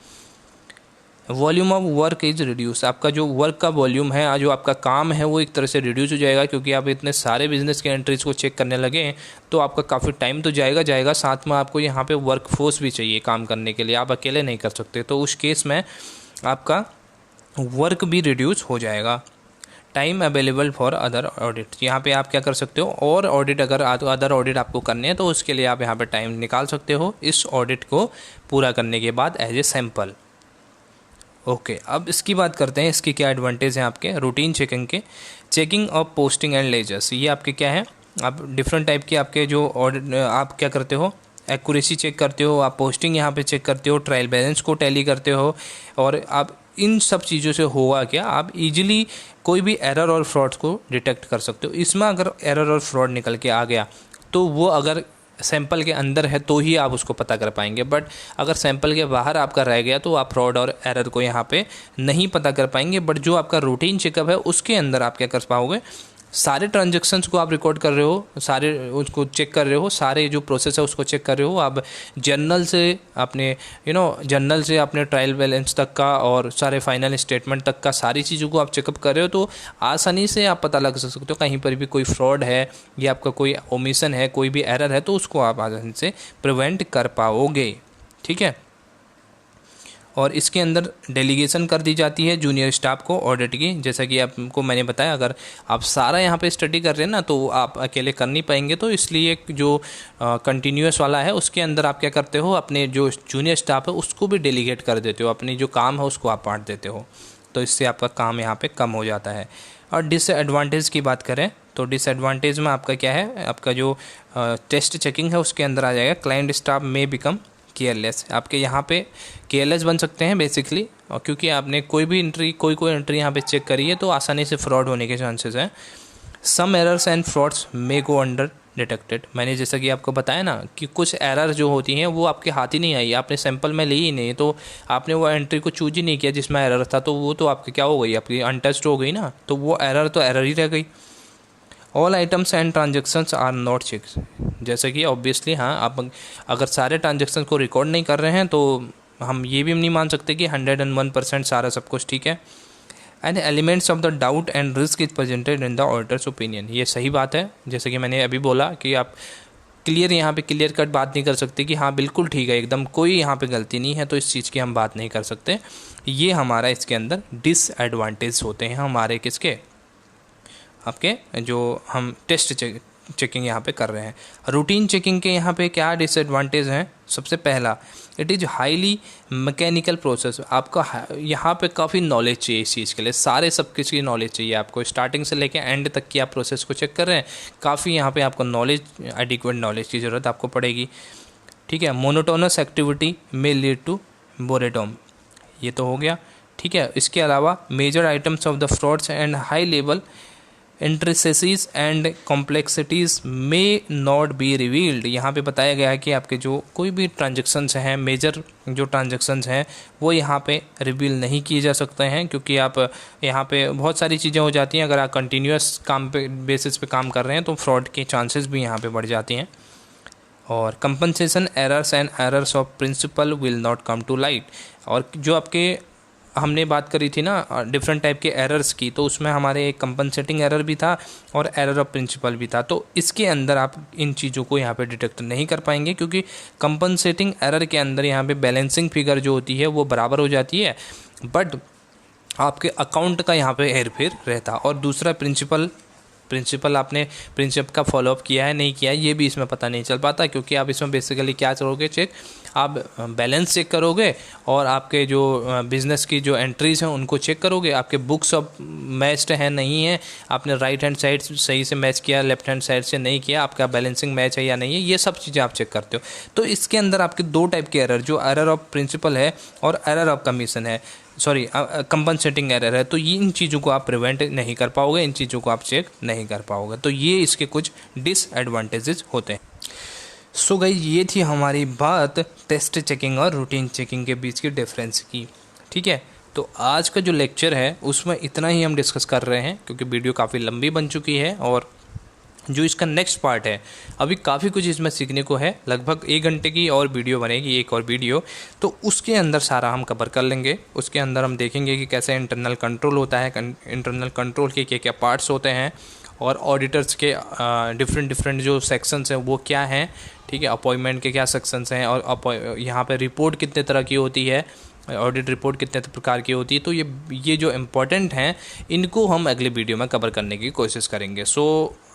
Volume of work is reduce, आपका जो वर्क का वॉल्यूम है, जो आपका काम है वो एक तरह से रिड्यूस हो जाएगा, क्योंकि आप इतने सारे बिजनेस के एंट्रीज को चेक करने लगे तो आपका काफ़ी टाइम तो जाएगा, साथ में आपको यहाँ पे वर्क फोर्स भी चाहिए काम करने के लिए, आप अकेले नहीं कर सकते। तो उस केस में आपका वर्क भी रिड्यूस हो जाएगा। Time available for other audit, यहाँ पे आप क्या कर सकते हो, और ऑडिट अगर अदर ऑडिट आपको करने हैं तो उसके लिए आप यहाँ पे टाइम निकाल सकते हो इस ऑडिट को पूरा करने के बाद एज ए सैम्पल। ओके, अब इसकी बात करते हैं, इसकी क्या एडवांटेज हैं आपके रूटीन चेकिंग के। Checking of posting and ledgers, ये आपके क्या है, आप डिफरेंट टाइप के आपके जो आप क्या करते हो, एक्यूरेसी चेक करते हो, आप पोस्टिंग यहाँ पे चेक करते हो, ट्रायल बैलेंस को टैली करते हो, और आप इन सब चीज़ों से होगा क्या, आप इजीली कोई भी एरर और फ्रॉड्स को डिटेक्ट कर सकते हो। इसमें अगर एरर और फ्रॉड निकल के आ गया तो वो अगर सैंपल के अंदर है तो ही आप उसको पता कर पाएंगे, बट अगर सैंपल के बाहर आपका रह गया तो आप फ्रॉड और एरर को यहाँ पे नहीं पता कर पाएंगे। बट जो आपका रूटीन चेकअप है उसके अंदर आप क्या कर पाओगे, सारे ट्रांजैक्शंस को आप रिकॉर्ड कर रहे हो, सारे उसको चेक कर रहे हो, सारे जो प्रोसेस है उसको चेक कर रहे हो आप, जर्नल से अपने जर्नल से अपने ट्रायल बैलेंस तक का और सारे फाइनल स्टेटमेंट तक का सारी चीज़ों को आप चेकअप कर रहे हो, तो आसानी से आप पता लग सकते हो कहीं पर भी कोई फ्रॉड है या आपका कोई ओमिशन है, कोई भी एरर है, तो उसको आप आसानी से प्रिवेंट कर पाओगे। ठीक है, और इसके अंदर डेलीगेशन कर दी जाती है जूनियर स्टाफ को ऑडिट की। जैसा कि आपको मैंने बताया, अगर आप सारा यहाँ पे स्टडी कर रहे हैं ना तो आप अकेले कर नहीं पाएंगे, तो इसलिए जो कंटिन्यूस वाला है उसके अंदर आप क्या करते हो, अपने जो जूनियर स्टाफ है उसको भी डेलीगेट कर देते हो, अपनी जो काम है उसको आप बांट देते हो, तो इससे आपका काम यहाँ पर कम हो जाता है। और डिसएडवांटेज की बात करें तो डिसएडवांटेज में आपका क्या है, आपका जो टेस्ट चेकिंग है उसके अंदर आ जाएगा, क्लाइंट स्टाफ में बिकम केयरलेस, आपके यहाँ पे केयरलेस बन सकते हैं बेसिकली, और क्योंकि आपने कोई एंट्री यहाँ पे चेक करी है तो आसानी से फ्रॉड होने के चांसेस हैं। Some errors and frauds may go under detected, मैंने जैसा कि आपको बताया ना कि कुछ एरर जो होती हैं वो आपके हाथ ही नहीं आई, आपने सैंपल में ली ही नहीं, तो आपने वो एंट्री को चूज ही नहीं किया जिसमें एरर था, तो वो तो आपकी क्या हो गई, आपकी अनटच्ड हो गई ना, तो वो एरर तो एरर ही रह गई। All items and transactions are not check, जैसे कि ऑब्वियसली हाँ, आप अगर सारे ट्रांजेक्शन को रिकॉर्ड नहीं कर रहे हैं तो हम ये भी नहीं मान सकते कि 101% सारा सब कुछ ठीक है। And elements of the doubt and risk is presented in the auditors opinion, ये सही बात है, जैसे कि मैंने अभी बोला कि आप यहाँ पे क्लियर कट बात नहीं कर सकते कि हाँ बिल्कुल ठीक है, एकदम कोई यहाँ पे गलती नहीं है, तो इस चीज़ की हम बात नहीं कर सकते। ये हमारा इसके अंदर डिसएडवांटेज होते हैं हमारे किसके, आपके जो हम टेस्ट चेकिंग यहाँ पे कर रहे हैं। रूटीन चेकिंग के यहाँ पे क्या डिसएडवांटेज हैं, सबसे पहला, it is highly mechanical process, आपका यहाँ पे काफ़ी नॉलेज चाहिए इस चीज़ के लिए, सारे सब किस की नॉलेज चाहिए आपको, स्टार्टिंग से लेके एंड तक की आप प्रोसेस को चेक कर रहे हैं, काफ़ी यहाँ पे आपको नॉलेज, एडिक्वेट नॉलेज की ज़रूरत आपको पड़ेगी। ठीक है, मोनोटोनस एक्टिविटी में लीड टू बोरेडम, ये तो हो गया। ठीक है, इसके अलावा major items of the frauds and high level intricacies and complexities may not be revealed, यहाँ पे बताया गया है कि आपके जो कोई भी ट्रांजेक्शन्स हैं, मेजर जो ट्रांजेक्शन्स हैं वो यहाँ पे रिवील नहीं किए जा सकते हैं, क्योंकि आप यहाँ पे बहुत सारी चीज़ें हो जाती हैं, अगर आप कंटिन्यूस काम पे बेसिस पे काम कर रहे हैं तो फ्रॉड के चांसेस भी यहाँ पे बढ़ जाती हैं। और compensation errors and errors of principle will not come to light, और जो आपके हमने बात करी थी ना डिफरेंट टाइप के एरर्स की, तो उसमें हमारे एक कंपनसेटिंग एरर भी था और एरर ऑफ प्रिंसिपल भी था, तो इसके अंदर आप इन चीज़ों को यहाँ पे डिटेक्ट नहीं कर पाएंगे, क्योंकि कंपनसेटिंग एरर के अंदर यहाँ पे बैलेंसिंग फिगर जो होती है वो बराबर हो जाती है, बट आपके अकाउंट का यहाँ पे हेरफेर रहता। और दूसरा प्रिंसिपल आपने प्रिंसिपल का फॉलोअप किया है नहीं किया है ये भी इसमें पता नहीं चल पाता, क्योंकि आप इसमें बेसिकली क्या करोगे चेक, आप बैलेंस चेक करोगे और आपके जो बिज़नेस की जो एंट्रीज़ हैं उनको चेक करोगे, आपके बुक्स अब मैच्ड हैं नहीं है, आपने राइट हैंड साइड सही से मैच किया, लेफ्ट हैंड साइड से नहीं किया, आपका बैलेंसिंग मैच है या नहीं है, ये सब चीज़ें आप चेक करते हो। तो इसके अंदर आपके दो टाइप के एरर, जो एरर ऑफ प्रिंसिपल है और एरर ऑफ कमीशन है, सॉरी कंपनसेटिंग एरर है, तो ये इन चीज़ों को आप प्रिवेंट नहीं कर पाओगे, इन चीज़ों को आप चेक नहीं कर पाओगे, तो ये इसके कुछ डिसएडवांटेजेस होते हैं। सो गाइस, ये थी हमारी बात टेस्ट चेकिंग और रूटीन चेकिंग के बीच की डिफरेंस की। ठीक है, तो आज का जो लेक्चर है उसमें इतना ही हम डिस्कस कर रहे हैं, क्योंकि वीडियो काफ़ी लंबी बन चुकी है, और जो इसका नेक्स्ट पार्ट है अभी काफ़ी कुछ इसमें सीखने को है, लगभग 1 घंटे की और वीडियो बनेगी, एक और वीडियो, तो उसके अंदर सारा हम कवर कर लेंगे। उसके अंदर हम देखेंगे कि कैसे इंटरनल कंट्रोल होता है, इंटरनल कंट्रोल के क्या क्या पार्ट्स होते हैं, और ऑडिटर्स के डिफरेंट जो सेक्शंस हैं वो क्या हैं। ठीक है, अपॉइंटमेंट के क्या सेक्शंस हैं, और यहाँ पे रिपोर्ट कितने तरह की होती है, ऑडिट रिपोर्ट कितने प्रकार की होती है, तो ये जो इम्पोर्टेंट हैं इनको हम अगले वीडियो में कवर करने की कोशिश करेंगे। सो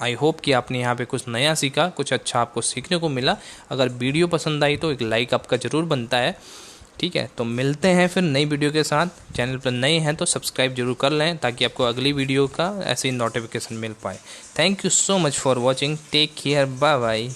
आई होप कि आपने यहाँ पे कुछ नया सीखा, कुछ अच्छा आपको सीखने को मिला। अगर वीडियो पसंद आई तो एक लाइक आपका ज़रूर बनता है। ठीक है, तो मिलते हैं फिर नई वीडियो के साथ। चैनल पर नए हैं तो सब्सक्राइब जरूर कर लें ताकि आपको अगली वीडियो का ऐसे ही नोटिफिकेशन मिल पाए। Thank you so much for watching, take care, bye bye.